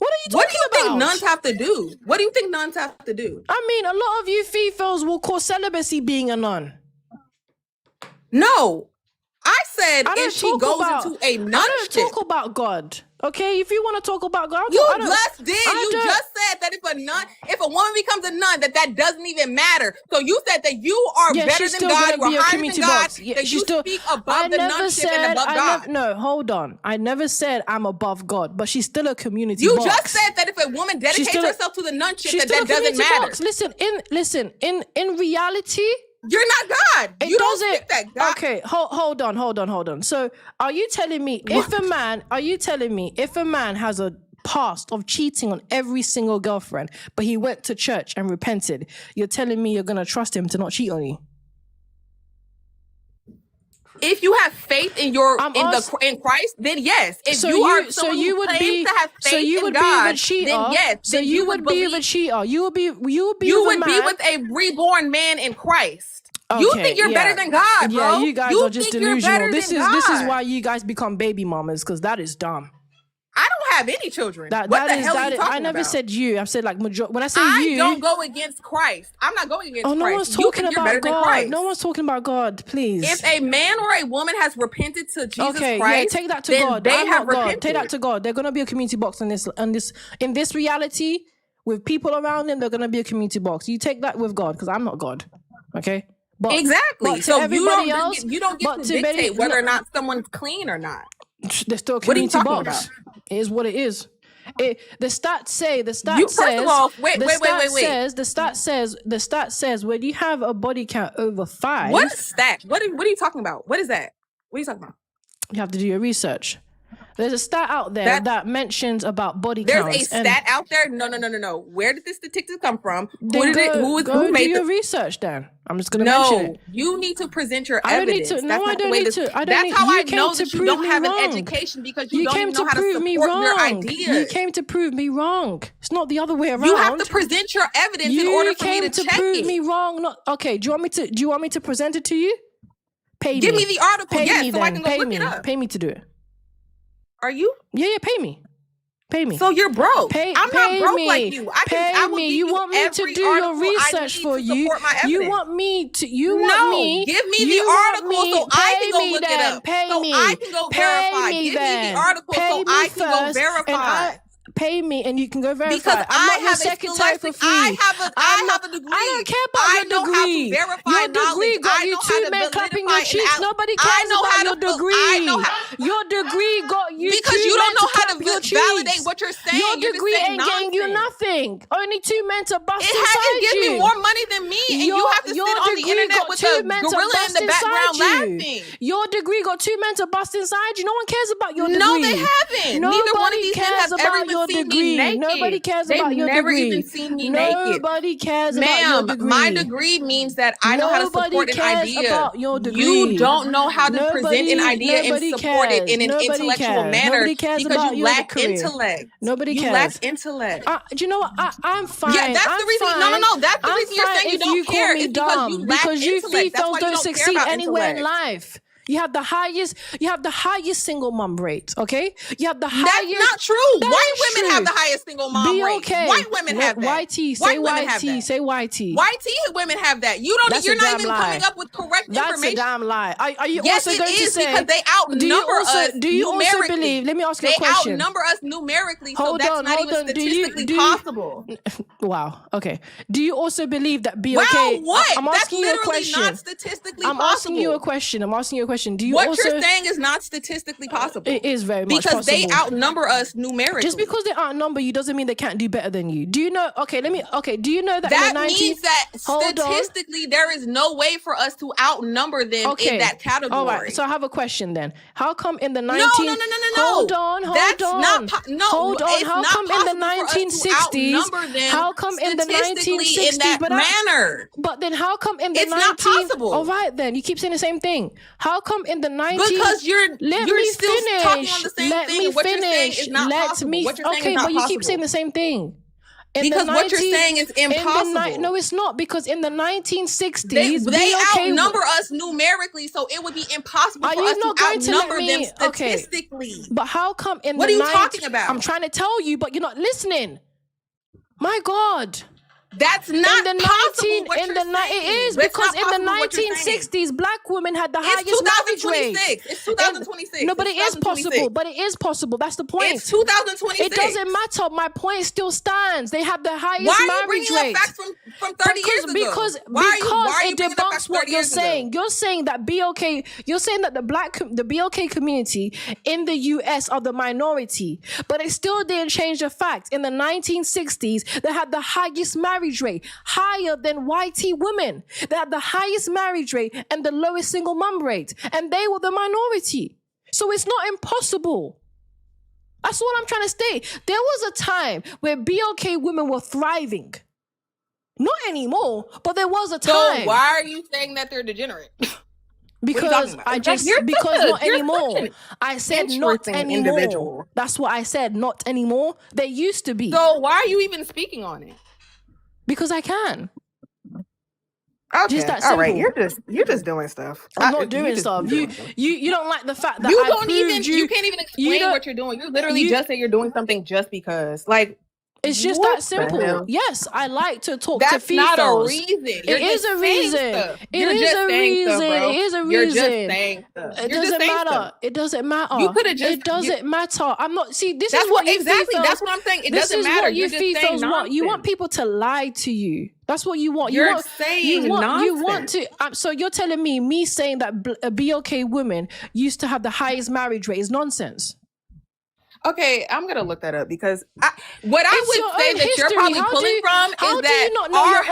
What are you What talking do you think about? nuns have to do? What do you think nuns have to do? I mean, a lot of you Fefails will call celibacy being a nun. No, I said I don't if she talk goes about- into a I nun don't ship. talk about God. Okay, if you want to talk about God, You I don't- just did. I You don't- just said that if a woman becomes a nun, that doesn't even matter. So you said that you are Yeah, better she's than still God. gonna You are be a higher community than God. box. Yeah, that she's you still- speak above the nunship and above God. No, hold on. I never said I'm above God, but she's still a community You box. just said that if a woman dedicates still a- herself to the nunship, she's that still a doesn't community matter. box. Listen. In reality, You're not God. it You don't doesn't. speak that God. Okay, hold on. So, are you telling me if a man has a past of cheating on every single girlfriend, but he went to church and repented, you're telling me you're gonna trust him to not cheat on you? If you have faith in in Christ, then yes. If So you are so someone you who would claims be to have faith so you in would God, be with a cheater. then yes. So then you would be with a believe- cheater. You would be You with would a be man. with a reborn man in Christ. You Okay, think you're yeah. better than God, bro. Yeah, you guys are just think you're delusional. better This than is God. why you guys become baby mamas, because that is dumb. I don't have any children. That what the is hell are that you is, talking I never about? said you. I said like when I say I you. don't go against Christ. I'm not going against Oh, Christ. no one's You talking think you're about better than God. Christ. No one's talking about God, please. If a man or a woman has repented to Jesus Okay, Christ, yeah, take that to then God. they I'm have not God. repented. Take that to God. They're gonna be a community box in this reality with people around them. They're gonna be a community box. You take that with God, because I'm not God. Okay. But Exactly. but to So you everybody don't else, you don't get but to to dictate everybody- whether or not someone's clean or not. There's still a What are you community talking box. about? It is what it is. The stat says First of all, wait. The stat says when you have a body count over 5, What is that? What are you talking about? What is that? What are you talking about? you have to do your research. There's a stat out there that mentions about body counts. There's a stat out there? No. Where did this statistic come from? Who made your research then? I'm just going to mention it. You need to present your evidence. That's how I know that you don't have an education, because you don't know how to support your ideas. You came to prove me wrong. It's not the other way around. You have to present your evidence in order for me to check it. You came to prove me wrong. Okay, do you want me to present it to you? Give me the article, so I can go look it up. Pay me to do it. Are you? Yeah, pay me. So you're broke. I'm not broke like you. I will give you want me to do your research for you. You want me to give me the article so I can go look it up. I can go verify. Give me the article so I can go verify. Pay me and you can go verify. Because I'm not your secretary for free. I have a degree. I don't care about your degree. Your degree got you 2 men clapping your cheeks. Nobody cares about your degree. Your degree got you 2 men because you don't know how to validate what you're saying. Your degree ain't getting you nothing. Only 2 men to bust inside you. It hasn't given me more money than me, and you have to sit on the internet with a gorilla in the background laughing. Your degree got 2 men to bust inside you. No one cares about your degree. No, they haven't. Neither one of these men have ever even seen me naked. Nobody cares about your degree. They've never even seen me naked. Nobody cares about your degree. My degree means that I know how to support an idea. About your degree. You don't know how to present an idea and support it in an intellectual manner because you lack intellect. Nobody cares. You lack intellect. Do you know what? I'm fine. Yeah, that's the reason. No. That's the reason you're saying you don't care. It's because you lack intellect. That's why you don't care about anywhere in life. You have the highest single mom rate, okay? You have the highest. That's not true. White women have the highest single mom rate. Okay. White women have that. YT, say YT, say YT. YT women have that. You're not even coming up with correct information. That's a damn lie. Are you yes, also going to say? Yes, because they outnumber us. Do you also believe? Let me ask you a question. They outnumber us numerically, so that's not even statistically possible. Wow. Okay. Do you also believe that BOK? Wow, what? I'm asking you a question. Not statistically possible. I'm asking you a question. Do you what also, you're saying is not statistically possible. It is very much because possible. They outnumber us numerically. Just because they outnumber you doesn't mean they can't do better than you. Do you know? Okay, do you know that that in the 19th, means that statistically there is no way for us to outnumber them in that category. All right. So I have a question then. How come in the 19th? No. Hold on. That's not hold on. How come in the 1960s? How come in the 1960s? In that manner. But then how come in the 19th? It's not possible. All right then. You keep saying the same thing. How come in the 19th? Because you're still talking on the same thing. What you're saying is not possible. Okay, but you keep saying the same thing. Because what you're saying is impossible. No, it's not. Because in the 1960s, they outnumber us numerically, so it would be impossible for us to outnumber them statistically. Okay. But how come in what the are you talking about? I'm trying to tell you, but you're not listening. My God. That's not possible. It is because in the 1960s, black women had the highest marriage rate. It's 2026. No, but it is possible. But it is possible. That's the point. It's 2026. It doesn't matter. My point still stands. They have the highest marriage rate. Why are you bringing up facts from 30 years ago? Because it debunks what you're saying. You're saying that BOK. You're saying that the BOK community in the US are the minority, but it still didn't change the fact. In the 1960s, they had the highest marriage rate, higher than YT women. They had the highest marriage rate and the lowest single mum rate, and they were the minority. So it's not impossible. That's what I'm trying to state. There was a time where BOK women were thriving. Not anymore, but there was a time. So why are you saying that they're degenerate? Because not anymore. I said not anymore. Individual. That's what I said, not anymore. They used to be. So why are you even speaking on it? Because I can. Okay. Just that simple. All right. You're just doing stuff. I'm not doing stuff. You don't like the fact that you can't even explain what you're doing. You literally just say you're doing something just because. Like, it's just that simple. Yes, I like to talk to Fefails. That's not a reason. It is a reason. It is a reason. You're just saying stuff. It doesn't matter. It doesn't matter. You could have just. It doesn't matter. I'm not. See, this is what exactly. That's what I'm saying. It doesn't matter. You're just saying nonsense. You want people to lie to you. That's what you want. You're saying nonsense. You want to. So you're telling me saying that BOK women used to have the highest marriage rate is nonsense. Okay, I'm gonna look that up because what I would say that you're probably pulling from is that our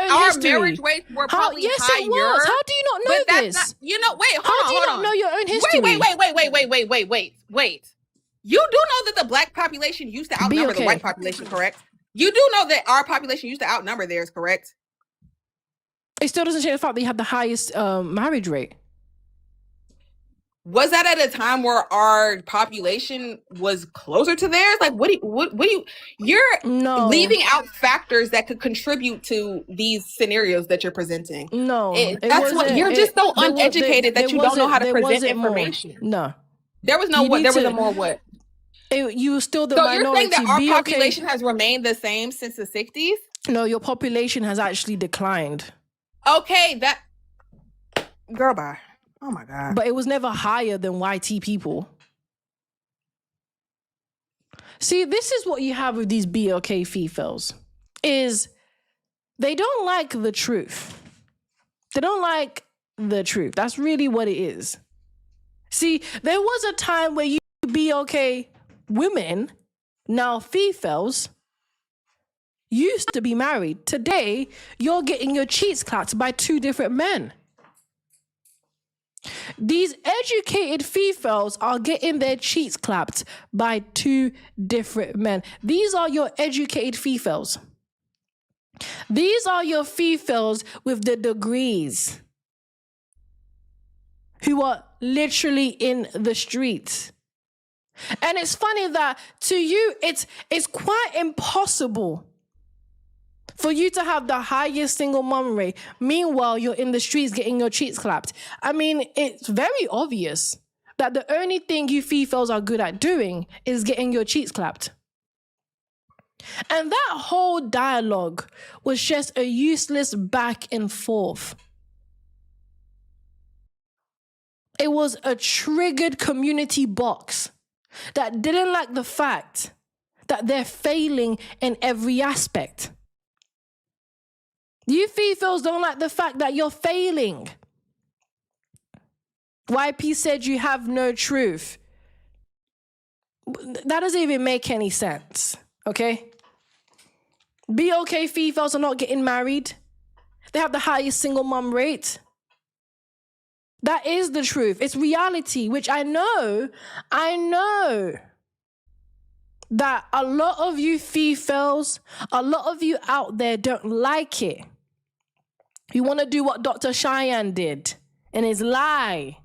marriage rates were probably higher. It was. How do you not know this? Wait, hold on. How do you not know your own history? Wait. You do know that the black population used to outnumber the white population, correct? You do know that our population used to outnumber theirs, correct? It still doesn't change the fact that you have the highest marriage rate. Was that at a time where our population was closer to theirs? Like, you're leaving out factors that could contribute to these scenarios that you're presenting. No, that's what you're just so uneducated that you don't know how to present information. No, there was no what. There was a more what. You were still the minority. So you're saying that our population has remained the same since the 60s? No, your population has actually declined. Okay, that girl, bye. Oh my God. But it was never higher than YT people. See, this is what you have with these BLK Fefails, is they don't like the truth. They don't like the truth. That's really what it is. See, there was a time where you BLK women, now Fefails, used to be married. Today, you're getting your cheeks clapped by two different men. These educated Fefails are getting their cheeks clapped by two different men. These are your educated Fefails. These are your Fefails with the degrees who are literally in the streets. And it's funny that to you, it's quite impossible for you to have the highest single mom rate. Meanwhile, you're in the streets getting your cheeks clapped. I mean, it's very obvious that the only thing you Fefails are good at doing is getting your cheeks clapped. And that whole dialogue was just a useless back and forth. It was a triggered community box that didn't like the fact that they're failing in every aspect. You Fefails don't like the fact that you're failing. YP said you have no truth. That doesn't even make any sense, okay? BOK Fefails are not getting married. They have the highest single mom rate. That is the truth. It's reality, which I know that a lot of you Fefails, a lot of you out there don't like it. You want to do what Dr. Cheyenne did and his lie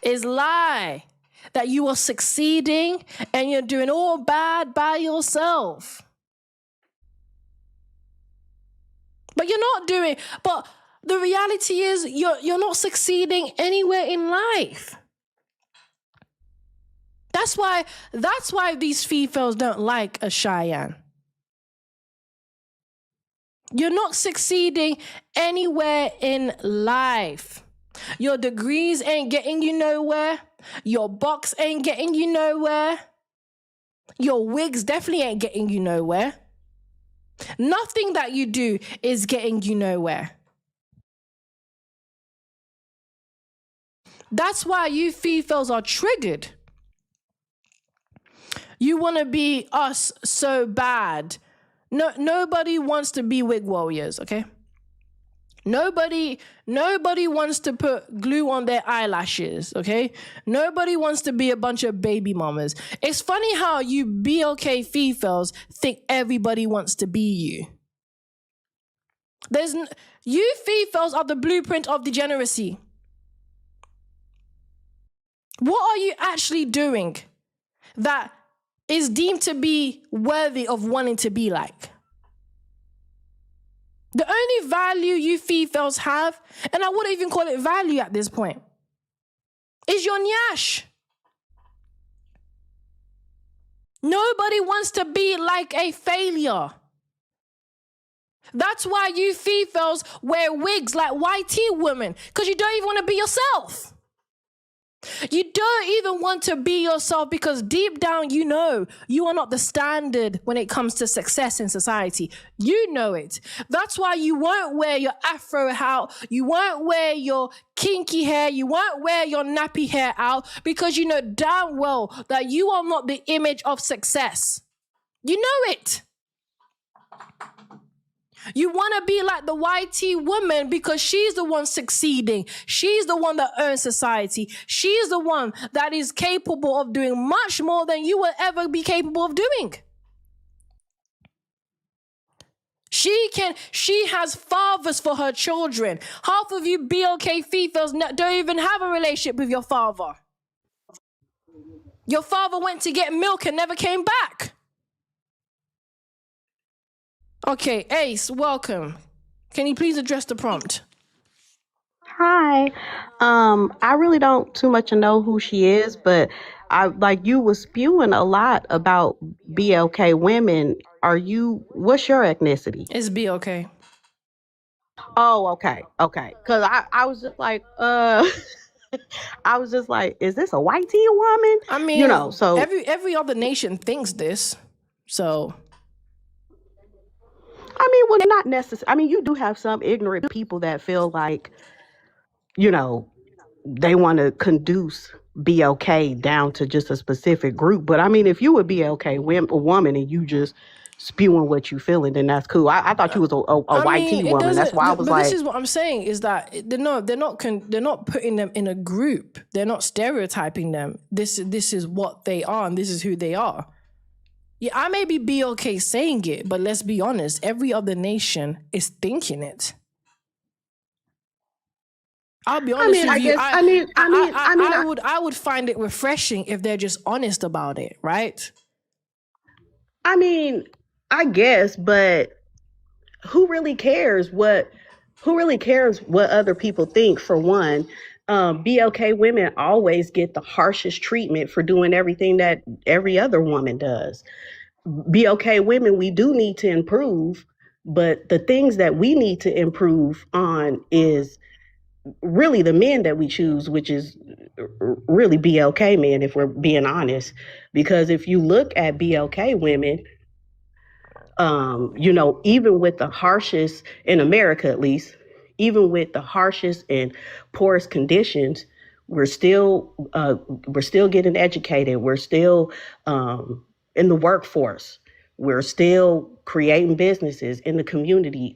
that you are succeeding and you're doing all bad by yourself. But you're not doing, but the reality is you're not succeeding anywhere in life. That's why these Fefails don't like a Cheyenne. You're not succeeding anywhere in life. Your degrees ain't getting you nowhere. Your box ain't getting you nowhere. Your wigs definitely ain't getting you nowhere. Nothing that you do is getting you nowhere. That's why you Fefails are triggered. You want to be us so bad. No, nobody wants to be wig warriors, okay? Nobody wants to put glue on their eyelashes, okay? Nobody wants to be a bunch of baby mamas. It's funny how you BLK Fefails think everybody wants to be you. You Fefails are the blueprint of degeneracy. What are you actually doing that is deemed to be worthy of wanting to be like? The only value you Fefails have, and I wouldn't even call it value at this point, is your nyash. Nobody wants to be like a failure. That's why you Fefails wear wigs like YT women, because you don't even want to be yourself. You don't even want to be yourself because deep down you know you are not the standard when it comes to success in society. You know it. That's why you won't wear your afro out. You won't wear your kinky hair. You won't wear your nappy hair out because you know damn well that you are not the image of success. You know it. You want to be like the YT woman because she's the one succeeding. She's the one that earns society. She's the one that is capable of doing much more than you will ever be capable of doing. She has fathers for her children. Half of you BOK Fefails don't even have a relationship with your father. Your father went to get milk and never came back. Okay, Ace, welcome. Can you please address the prompt? Hi. I really don't too much know who she is, but I like you was spewing a lot about BLK women. What's your ethnicity? It's BOK. Oh, okay. Okay. Cause I was just like, I was just like, is this a white tea woman? I mean, so every other nation thinks this. So I mean, well, not necessarily. I mean, you do have some ignorant people that feel like, they want to conduce BLK down to just a specific group. But I mean, if you would be a woman and you just spewing what you feeling, then that's cool. I thought you was a white tea woman. That's why I was but like, this is what I'm saying is that they're not putting them in a group. They're not stereotyping them. This is what they are and this is who they are. Yeah, I may be BLK saying it, but let's be honest, every other nation is thinking it. I'll be honest with you. I would find it refreshing if they're just honest about it, right? I mean, I guess, but who really cares what other people think? For one, BLK women always get the harshest treatment for doing everything that every other woman does. BLK women, we do need to improve, but the things that we need to improve on is really the men that we choose, which is really BLK men, if we're being honest. Because if you look at BLK women, even with the harshest, in America at least, even with the harshest and poorest conditions, we're still getting educated. We're still in the workforce. We're still creating businesses in the community.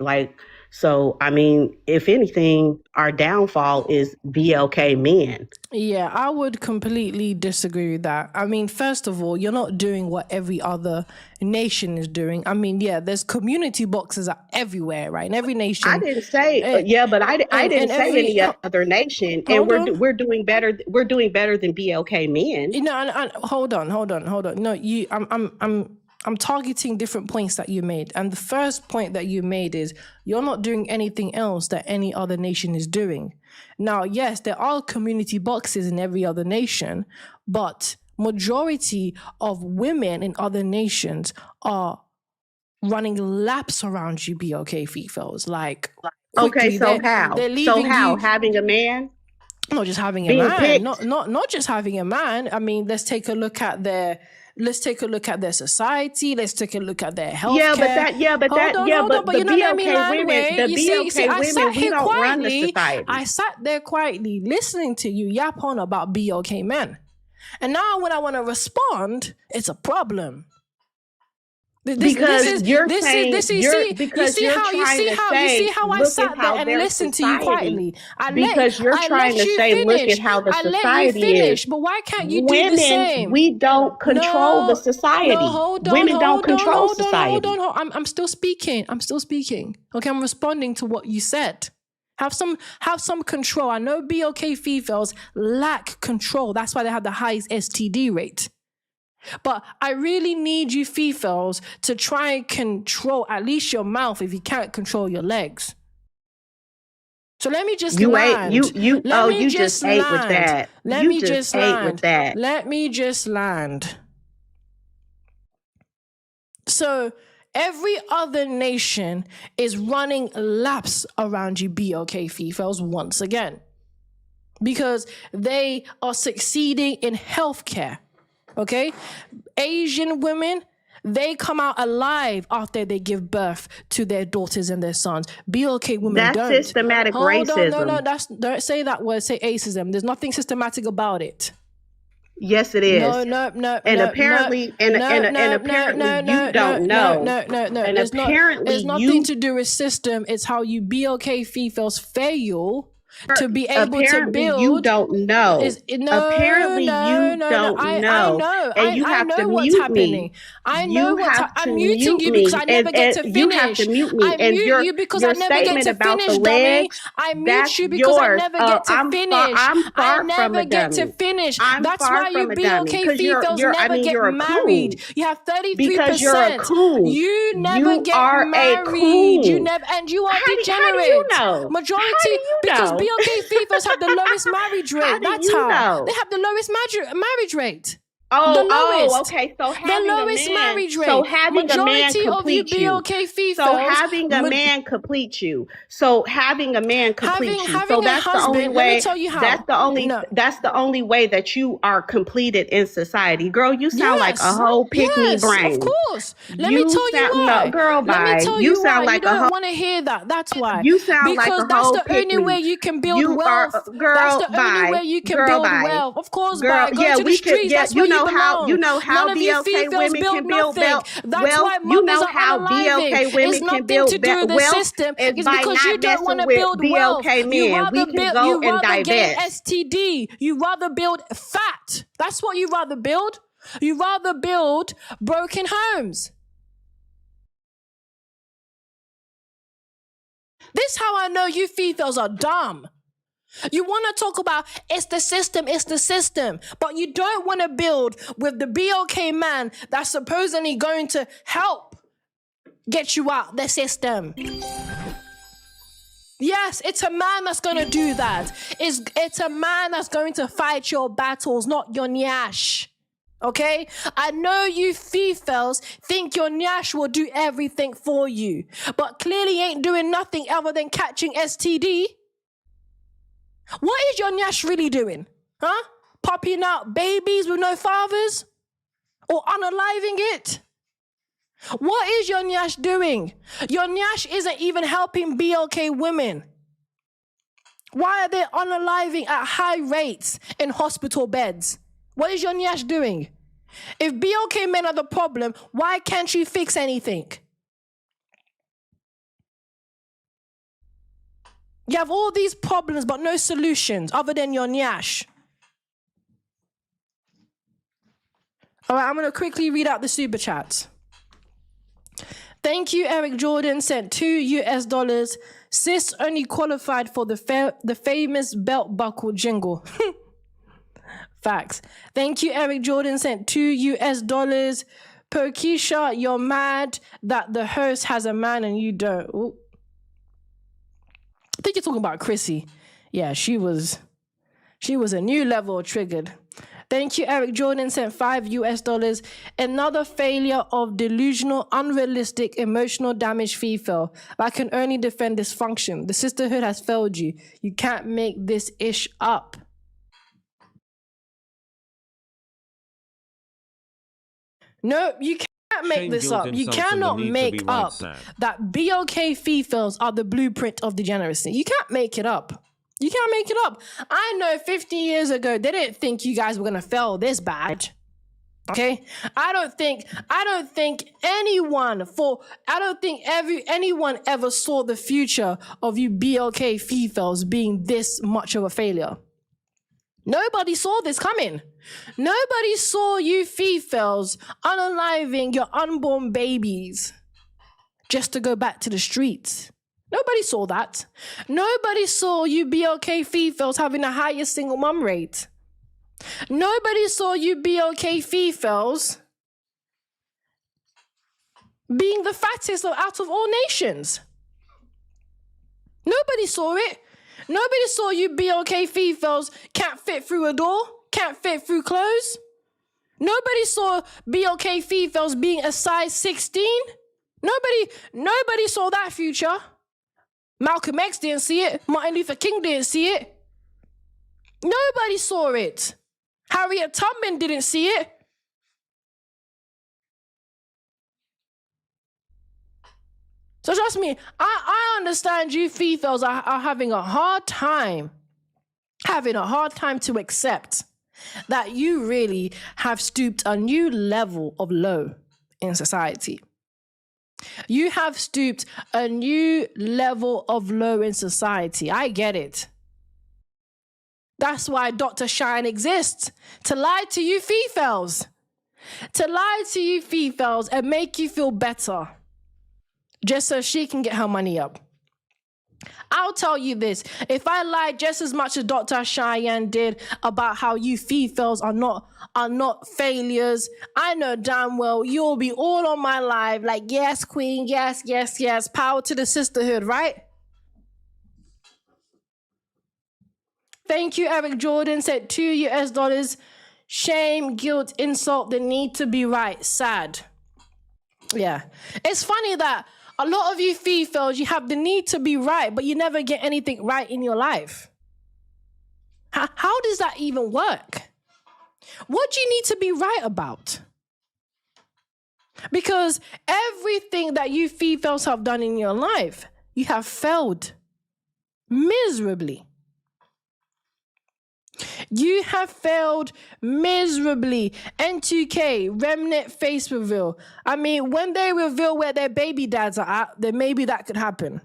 So, I mean, if anything, our downfall is BLK men. Yeah, I would completely disagree with that. I mean, first of all, you're not doing what every other nation is doing. I mean, yeah, there's community boxes everywhere, right? In every nation. I didn't say, but I didn't say any other nation, and we're doing better. We're doing better than BLK men. Hold on. No, I'm targeting different points that you made. And the first point that you made is you're not doing anything else that any other nation is doing. Now, yes, there are community boxes in every other nation, but majority of women in other nations are running laps around you, BLK Fefails. Okay, so how? Having a man? Not just having a man. Not just having a man. I mean, let's take a look at their society. Let's take a look at their healthcare. But you know what I mean? We don't run the society. I sat there quietly listening to you yap on about BLK men, and now when I want to respond, it's a problem. You see how I sat there and listened to you quietly. You're trying to say, look at how the society is. But why can't you do the same? We don't control the society. Women don't control society. Hold on. I'm still speaking. Okay, I'm responding to what you said. Have some control. I know BLK Fefails lack control. That's why they have the highest STD rate. But I really need you Fefails to try and control at least your mouth if you can't control your legs. So let me just land. You just ate with that. Let me just land. So every other nation is running laps around you, BLK Fefails, once again. Because they are succeeding in healthcare. Okay? Asian women, they come out alive after they give birth to their daughters and their sons. BLK women don't. That's systematic racism. No, don't say that word. Say acism. There's nothing systematic about it. Yes, it is. No. And apparently, you don't know. No. And apparently, there's nothing to do with system. It's how you BOK females fail to be able to build. You don't know. Apparently, you don't know. I know. And you have to what's mute happening. me. I know what's happening. I'm muting you because I never get to finish. You have to mute me. I mute you because I never get to finish, dummy. I mute you because I never get to finish. I never get to finish. That's why you BOK females never get married. You have 33%. Because you're a coon. You never get married. You never, and you are degenerate. How do you know? Majority because BOK females have the lowest marriage rate. That's how they have the lowest marriage rate. Okay. So having the lowest marriage rate. So having majority a man complete you. BOK females. So having a man complete you. So having a man complete you. So that's the only way. Let me tell you how. That's the only way that you are completed in society. Girl, you sound like a whole pick-me brain. Of course. Let me tell you why. No, girl, bye. Let me tell you sound why. like you don't want to hear that. That's why. You sound like a whole because that's the only way you can build wealth. That's the only way you can build wealth. Of course, girl, go to the streets. That's where you belong. You know how BLK women can build wealth. You know how BLK women can build wealth. It's by not messing with BLK men. We can go and divest. STD. You rather build fat. That's what you rather build. You rather build broken homes. This is how I know you females are dumb. You want to talk about it's the system, but you don't want to build with the BOK man that's supposedly going to help get you out the system. Yes, it's a man that's going to do that. It's a man that's going to fight your battles, not your nyash. Okay? I know you females think your nyash will do everything for you, but clearly ain't doing nothing other than catching STD. What is your nyash really doing? Huh? Popping out babies with no fathers? Or unaliving it? What is your nyash doing? Your nyash isn't even helping BLK women. Why are they unaliving at high rates in hospital beds? What is your nyash doing? If BLK men are the problem, why can't you fix anything? You have all these problems, but no solutions other than your nyash. All right, I'm going to quickly read out the super chats. Thank you, Eric Jordan sent $2. Sis only qualified for the famous belt buckle jingle. Facts. Thank you, Eric Jordan sent $2. Pokisha, you're mad that the host has a man and you don't. Ooh. I think you're talking about Chrissy. Yeah, she was a new level triggered. Thank you, Eric Jordan sent $5. Another failure of delusional, unrealistic, emotional damage female. I can only defend dysfunction. The sisterhood has failed you. You can't make this ish up. No, you can't make this up. You cannot make up that BOK females are the blueprint of degeneracy. You can't make it up. You can't make it up. I know 50 years ago, they didn't think you guys were going to fail this bad. Okay? I don't think anyone ever saw the future of you BOK females being this much of a failure. Nobody saw this coming. Nobody saw you females unaliving your unborn babies just to go back to the streets. Nobody saw that. Nobody saw you BOK females having the highest single mum rate. Nobody saw you BOK females being the fattest out of all nations. Nobody saw it. Nobody saw you BOK females can't fit through a door, can't fit through clothes. Nobody saw BOK females being a size 16. Nobody saw that future. Malcolm X didn't see it. Martin Luther King didn't see it. Nobody saw it. Harriet Tubman didn't see it. So trust me, I understand you females are having a hard time to accept that you really have stooped a new level of low in society. You have stooped a new level of low in society. I get it. That's why Dr. Cheyenne exists. To lie to you Fefails. To lie to you Fefails and make you feel better. Just so she can get her money up. I'll tell you this. If I lied just as much as Dr. Cheyenne did about how you Fefails are not failures, I know damn well you'll be all on my live like, yes, queen, yes, yes, yes. Power to the sisterhood, right? Thank you, Eric Jordan said $2. Shame, guilt, insult, the need to be right. Sad. Yeah. It's funny that a lot of you Fefails, you have the need to be right, but you never get anything right in your life. How does that even work? What do you need to be right about? Because everything that you Fefails have done in your life, you have failed miserably. You have failed miserably. N2K, Remnant face reveal. I mean, when they reveal where their baby dads are at, then maybe that could happen.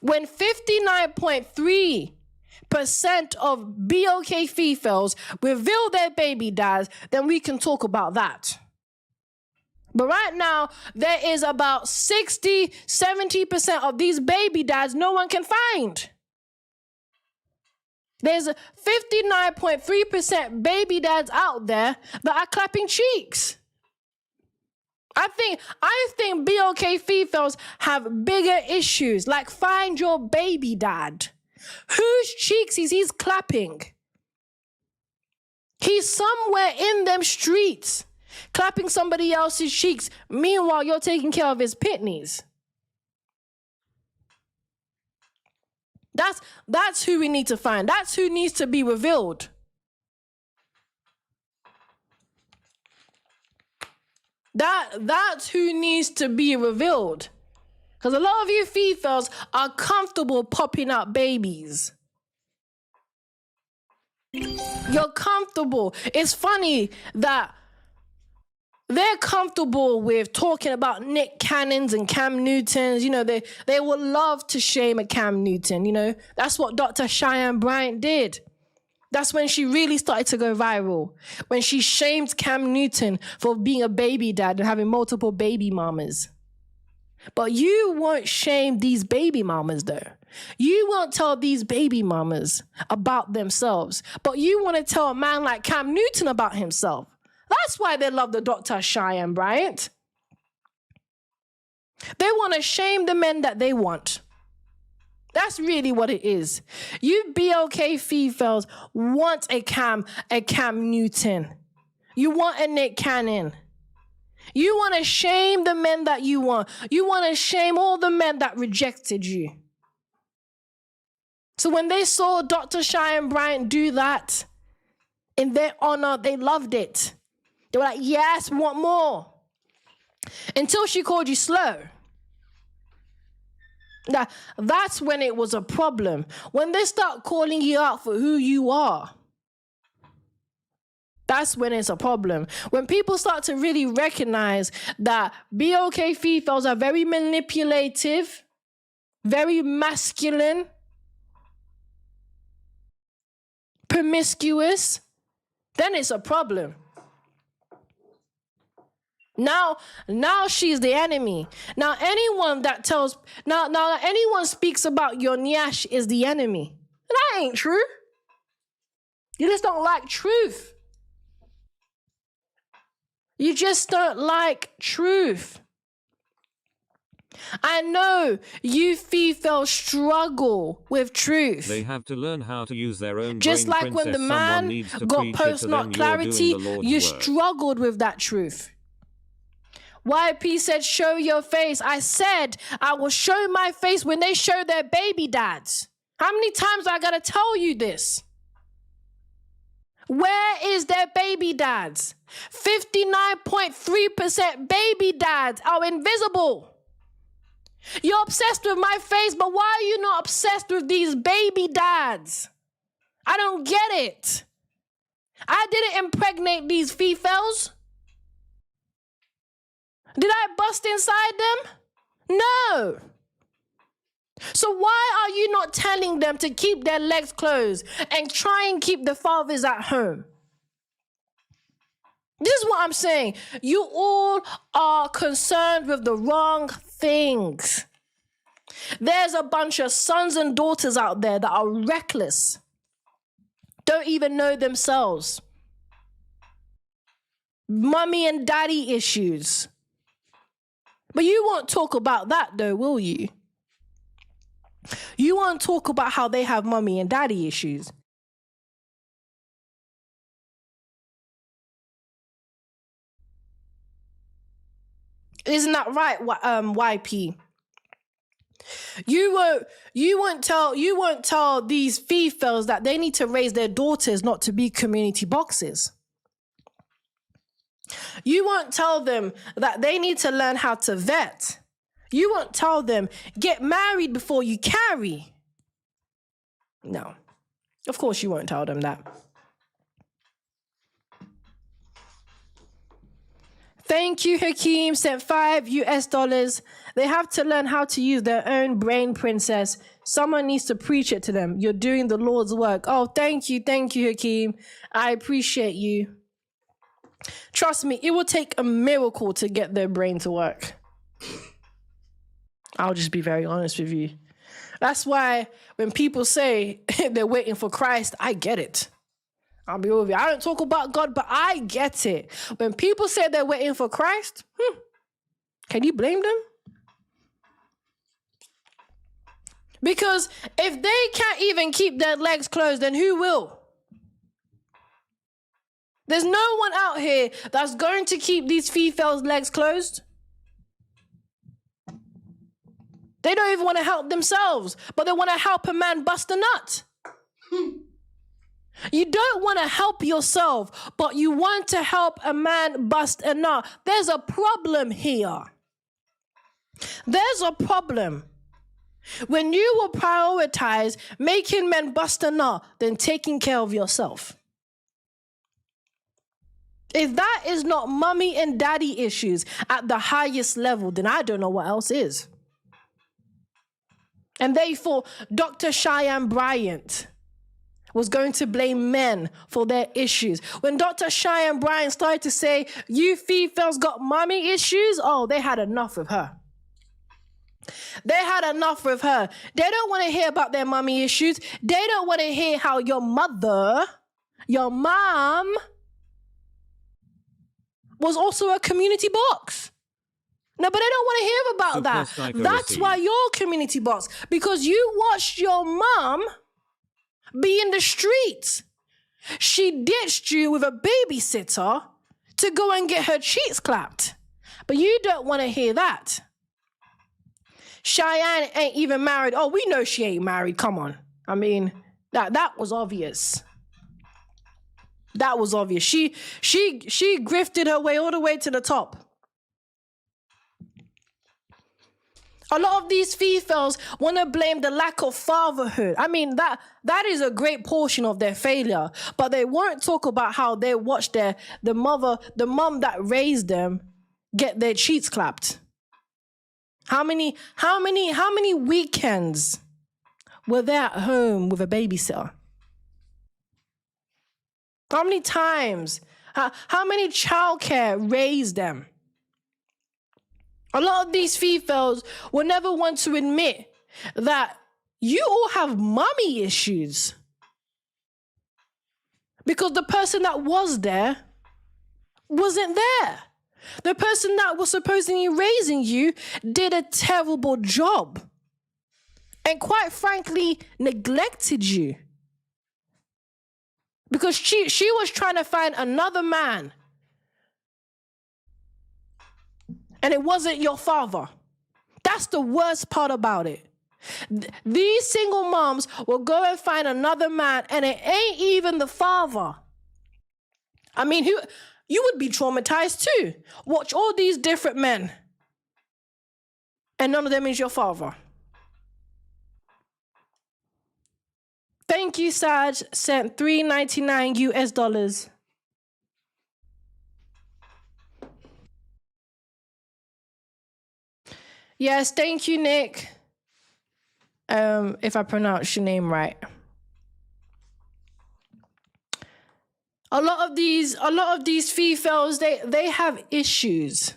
When 59.3% of BOK Fefails reveal their baby dads, then we can talk about that. But right now, there is about 60-70% of these baby dads no one can find. There's 59.3% baby dads out there that are clapping cheeks. I think BOK Fefails have bigger issues, like find your baby dad. Whose cheeks is he clapping? He's somewhere in them streets, clapping somebody else's cheeks. Meanwhile, you're taking care of his pitneys. That's who we need to find. That's who needs to be revealed. That's who needs to be revealed. Because a lot of you Fefails are comfortable popping out babies. You're comfortable. It's funny that they're comfortable with talking about Nick Cannons and Cam Newtons. You know, they would love to shame a Cam Newton. You know, that's what Dr. Cheyenne Bryant did. That's when she really started to go viral. When she shamed Cam Newton for being a baby dad and having multiple baby mamas. But you won't shame these baby mamas though. You won't tell these baby mamas about themselves. But you want to tell a man like Cam Newton about himself. That's why they love the Dr. Cheyenne Bryant. They want to shame the men that they want. That's really what it is. You BOK Fefails want a Cam Newton. You want a Nick Cannon. You want to shame the men that you want. You want to shame all the men that rejected you. So when they saw Dr. Cheyenne Bryant do that, in their honor, they loved it. They were like, yes, we want more. Until she called you slow. Now, that's when it was a problem. When they start calling you out for who you are, that's when it's a problem. When people start to really recognize that BOK Fefails are very manipulative, very masculine, promiscuous, then it's a problem. Now she's the enemy. Now anyone speaks about your nyash is the enemy. That ain't true. You just don't like truth. You just don't like truth. I know you Fefails struggle with truth. They have to learn how to use their own just brain, like when the man got post-nut clarity, you struggled with that truth. YP said, show your face. I said, I will show my face when they show their baby dads. How many times I gotta tell you this? Where is their baby dads? 59.3% baby dads are invisible. You're obsessed with my face, but why are you not obsessed with these baby dads? I don't get it. I didn't impregnate these Fefails. Did I bust inside them? No. So why are you not telling them to keep their legs closed and try and keep the fathers at home? This is what I'm saying. You all are concerned with the wrong things. There's a bunch of sons and daughters out there that are reckless, don't even know themselves. Mummy and daddy issues. But you won't talk about that though, will you? You won't talk about how they have mummy and daddy issues. Isn't that right, YP? You won't tell these Fefails that they need to raise their daughters not to be community boxers. You won't tell them that they need to learn how to vet. You won't tell them, get married before you carry. No, of course you won't tell them that. Thank you, Hakeem, sent $5. They have to learn how to use their own brain, princess. Someone needs to preach it to them. You're doing the Lord's work. Oh, thank you, Hakeem. I appreciate you. Trust me, it will take a miracle to get their brain to work. I'll just be very honest with you. That's why when people say they're waiting for Christ, I get it. I'll be over you. I don't talk about God, but I get it. When people say they're waiting for Christ, can you blame them? Because if they can't even keep their legs closed, then who will? There's no one out here that's going to keep these Fefails' legs closed. They don't even want to help themselves, but they want to help a man bust a nut. You don't want to help yourself, but you want to help a man bust a nut. There's a problem here. There's a problem. When you will prioritize making men bust a nut than taking care of yourself. If that is not mommy and daddy issues at the highest level, then I don't know what else is. And therefore, Dr. Cheyenne Bryant was going to blame men for their issues. When Dr. Cheyenne Bryant started to say, you Fefails got mommy issues, oh, they had enough of her. They had enough with her. They don't want to hear about their mommy issues. They don't want to hear how your mother, your mom, was also a community box. No, but they don't want to hear about that. That's why you're community box. Because you watched your mom be in the streets. She ditched you with a babysitter to go and get her cheeks clapped. But you don't want to hear that. Cheyenne ain't even married. Oh, we know she ain't married. Come on. I mean, that was obvious. That was obvious. She grifted her way all the way to the top. A lot of these Fefails want to blame the lack of fatherhood. I mean, that is a great portion of their failure. But they won't talk about how they watched the mom that raised them get their cheeks clapped. How many weekends were they at home with a babysitter? How many times? How many childcare raised them? A lot of these Fefails will never want to admit that you all have mommy issues. Because the person that was there wasn't there. The person that was supposedly raising you did a terrible job. And quite frankly, neglected you. Because she was trying to find another man. And it wasn't your father. That's the worst part about it. These single moms will go and find another man and it ain't even the father. I mean, you would be traumatized too. Watch all these different men and none of them is your father. Thank thank you, Saj. Sent $3.99 US. Yes, thank you, Nick. If I pronounce your name right. A lot of these Fefails, they have issues.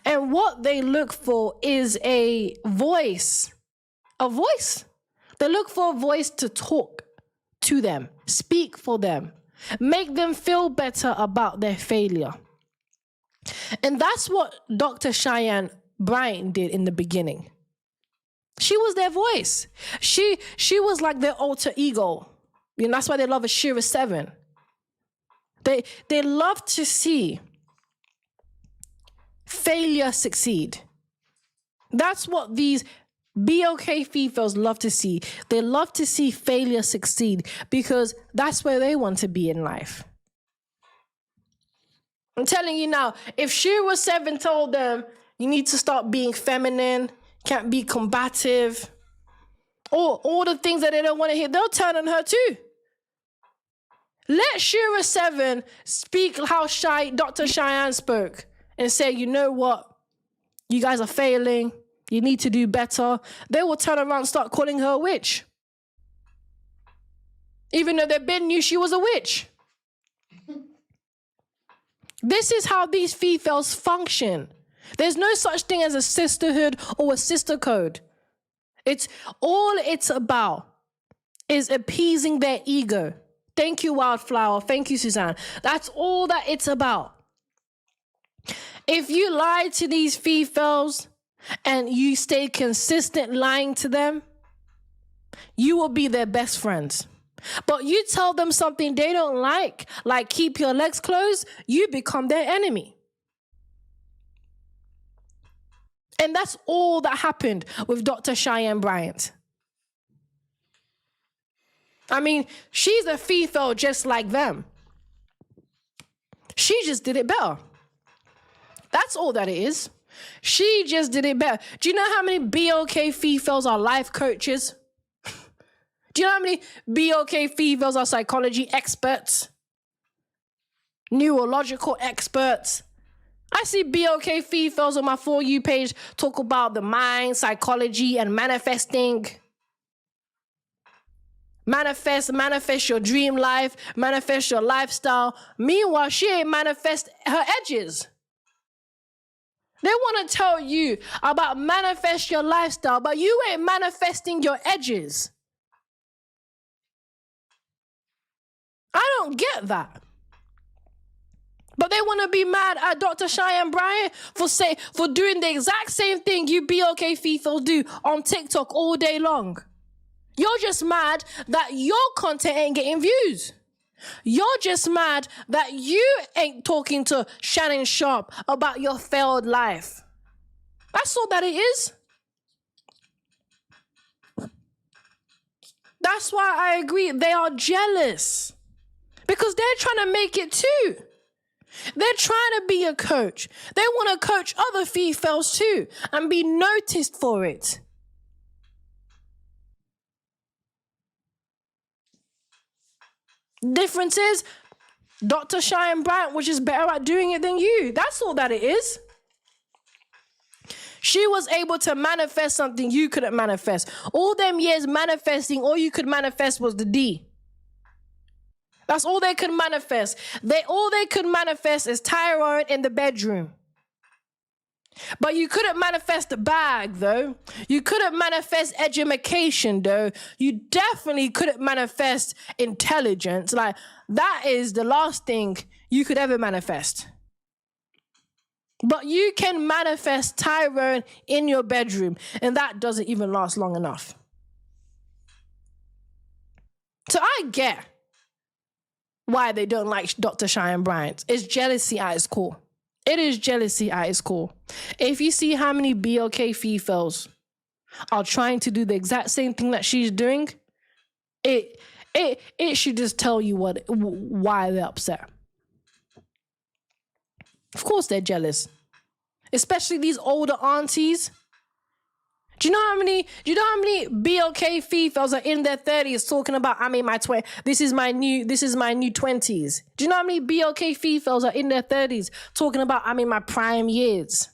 And what they look for is a voice. A voice. They look for a voice to talk to them, speak for them, make them feel better about their failure. And that's what Dr. Cheyenne Bryant did in the beginning. She was their voice. She was like their alter ego. You know, that's why they love Ashira 7. They love to see failure succeed. That's what these BOK Fefails love to see. They love to see failure succeed because that's where they want to be in life. I'm telling you now, if Shira 7 told them, you need to start being feminine, can't be combative, or all the things that they don't want to hear, they'll turn on her too. Let Shira 7 speak how Dr. Cheyenne spoke and say, you know what? You guys are failing. You need to do better. They will turn around and start calling her a witch. Even though they Ben knew she was a witch. This is how these Fefails function. There's no such thing as a sisterhood or a sister code. It's about is appeasing their ego. Thank you, Wildflower. Thank you, Suzanne. That's all that it's about. If you lie to these Fefails and you stay consistent lying to them, you will be their best friends. But you tell them something they don't like keep your legs closed, you become their enemy. And that's all that happened with Dr. Cheyenne Bryant. I mean, she's a Fefail just like them. She just did it better. That's all that it is. She just did it better. Do you know how many BOK Fefails are life coaches? Do you know how many BOK Fefails are psychology experts? Neurological experts? I see BOK Fefails on my For You page talk about the mind, psychology, and manifesting. Manifest your dream life, manifest your lifestyle. Meanwhile, she ain't manifest her edges. They want to tell you about manifest your lifestyle, but you ain't manifesting your edges. I don't get that. But they want to be mad at Dr. Cheyenne Bryant for doing the exact same thing you BOK Fefails do on TikTok all day long. You're just mad that your content ain't getting views. You're just mad that you ain't talking to Shannon Sharp about your failed life. That's all that it is. That's why I agree. They are jealous because they're trying to make it too. They're trying to be a coach. They want to coach other Fefails too and be noticed for it. Difference is Dr. Cheyenne Bryant was just better at doing it than you. That's all that it is. She was able to manifest something you couldn't manifest. All them years manifesting, all you could manifest was the D. That's all they could manifest. All they could manifest is Tyrone in the bedroom. But you couldn't manifest the bag, though. You couldn't manifest education, though. You definitely couldn't manifest intelligence. Like, that is the last thing you could ever manifest. But you can manifest Tyrone in your bedroom, and that doesn't even last long enough. So I get why they don't like Dr. Cheyenne Bryant. It's jealousy at its core. It is jealousy at its core. If you see how many BOK Fefails are trying to do the exact same thing that she's doing, it should just tell you why they're upset. Of course they're jealous. Especially these older aunties. Do you know how many BLK females are in their 30s talking about I'm in my this is my new 20s? Do you know how many BLK females are in their 30s talking about I'm in my prime years?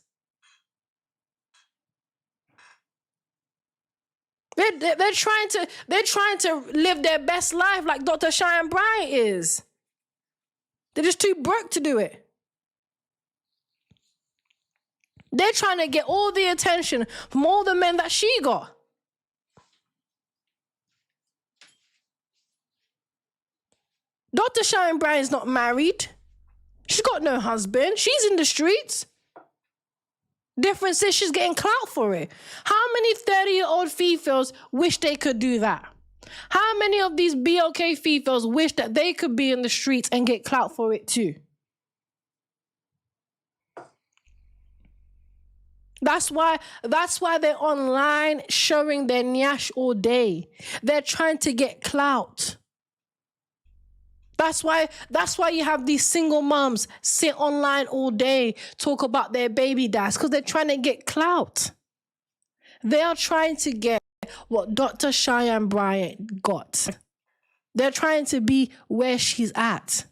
They're trying to live their best life like Dr. Cheyenne Bryant is. They're just too broke to do it. They're trying to get all the attention from all the men that she got. Dr. Cheyenne Bryant's not married. She's got no husband. She's in the streets. Difference is she's getting clout for it. How many 30-year-old females wish they could do that? How many of these BLK females wish that they could be in the streets and get clout for it too? That's why they're online showing their nyash all day. They're trying to get clout. That's why you have these single moms sit online all day, talk about their baby dads, because they're trying to get clout. They are trying to get what Dr. Cheyenne Bryant got. They're trying to be where she's at.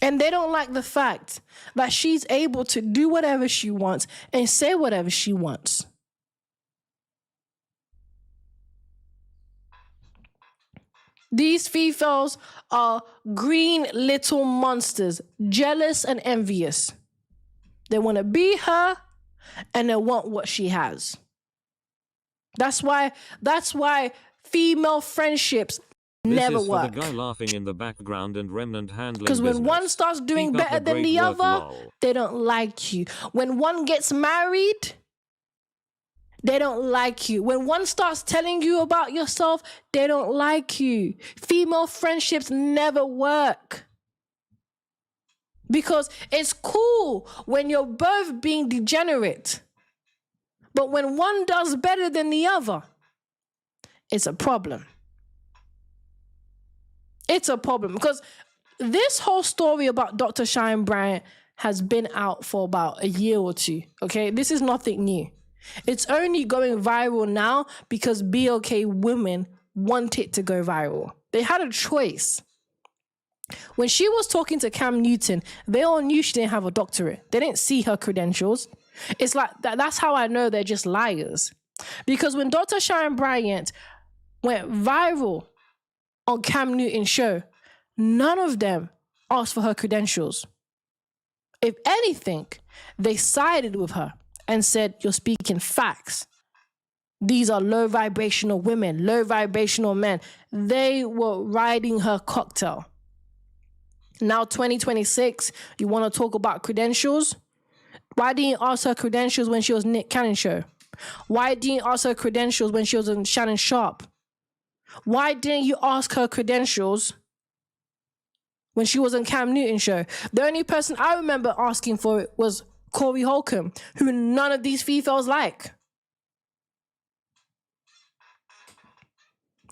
And they don't like the fact that she's able to do whatever she wants and say whatever she wants. These females are green little monsters, jealous and envious. They want to be her and they want what she has. That's why female friendships never this is work. For the guy laughing in the background and remnant handling Because when business. one starts doing Keep up better the than great the work, other, lol. they don't like you. When one gets married, they don't like you. When one starts telling you about yourself, they don't like you. Female friendships never work. Because it's cool when you're both being degenerate. But when one does better than the other, it's a problem. It's a problem. Because this whole story about Dr. Cheyenne Bryant has been out for about a year or two. Okay? This is nothing new. It's only going viral now because BLK women want it to go viral. They had a choice. When she was talking to Cam Newton, they all knew she didn't have a doctorate. They didn't see her credentials. It's like, that's how I know they're just liars. Because when Dr. Cheyenne Bryant went viral on Cam Newton's show, none of them asked for her credentials. If anything, they sided with her and said, you're speaking facts. These are low vibrational women, low vibrational men. They were riding her cocktail. Now 2026, you want to talk about credentials? Why didn't you ask her credentials when she was Nick Cannon's show? Why didn't you ask her credentials when she was in Shannon Sharp? Why didn't you ask her credentials when she was on Cam Newton's show? The only person I remember asking for it was Corey Holcomb, who none of these females like.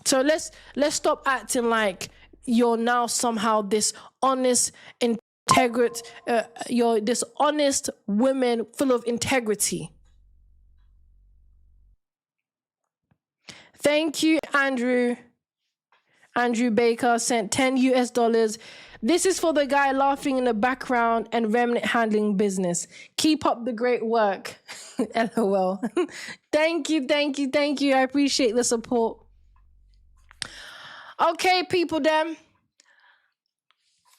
So let's stop acting like you're now somehow this honest, you're this honest woman full of integrity. Thank you, Andrew. Andrew Baker sent $10. This is for the guy laughing in the background and remnant handling business. Keep up the great work. LOL. Thank you. I appreciate the support. Okay, people, then.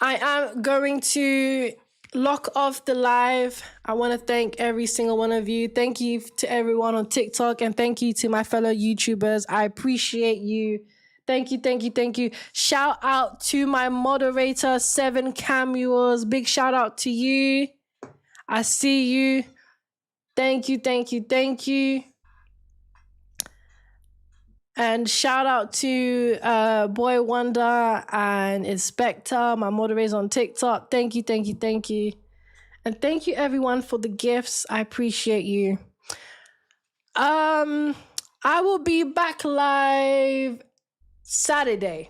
I am going to lock off the live. I want to thank every single one of you. Thank you to everyone on TikTok, and thank you to my fellow YouTubers. I appreciate you. Thank you. Shout out to my moderator, 7 Camuels. Big shout out to you. I see you. Thank you. And shout out to Boy Wonder and Inspector, my moderators on TikTok. Thank you. And thank you everyone for the gifts. I appreciate you. I will be back live Saturday,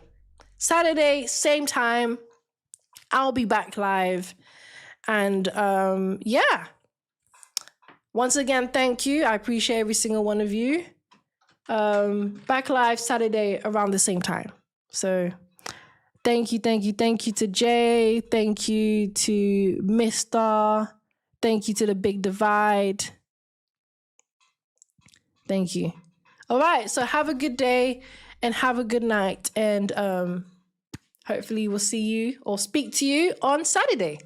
same time. I'll be back live. And yeah. Once again, thank you. I appreciate every single one of you. Back live Saturday around the same time. So thank you to Jay. Thank you to Mr. Thank you to the Big Divide. Thank you. All right, so have a good day and have a good night. And hopefully we'll see you or speak to you on Saturday.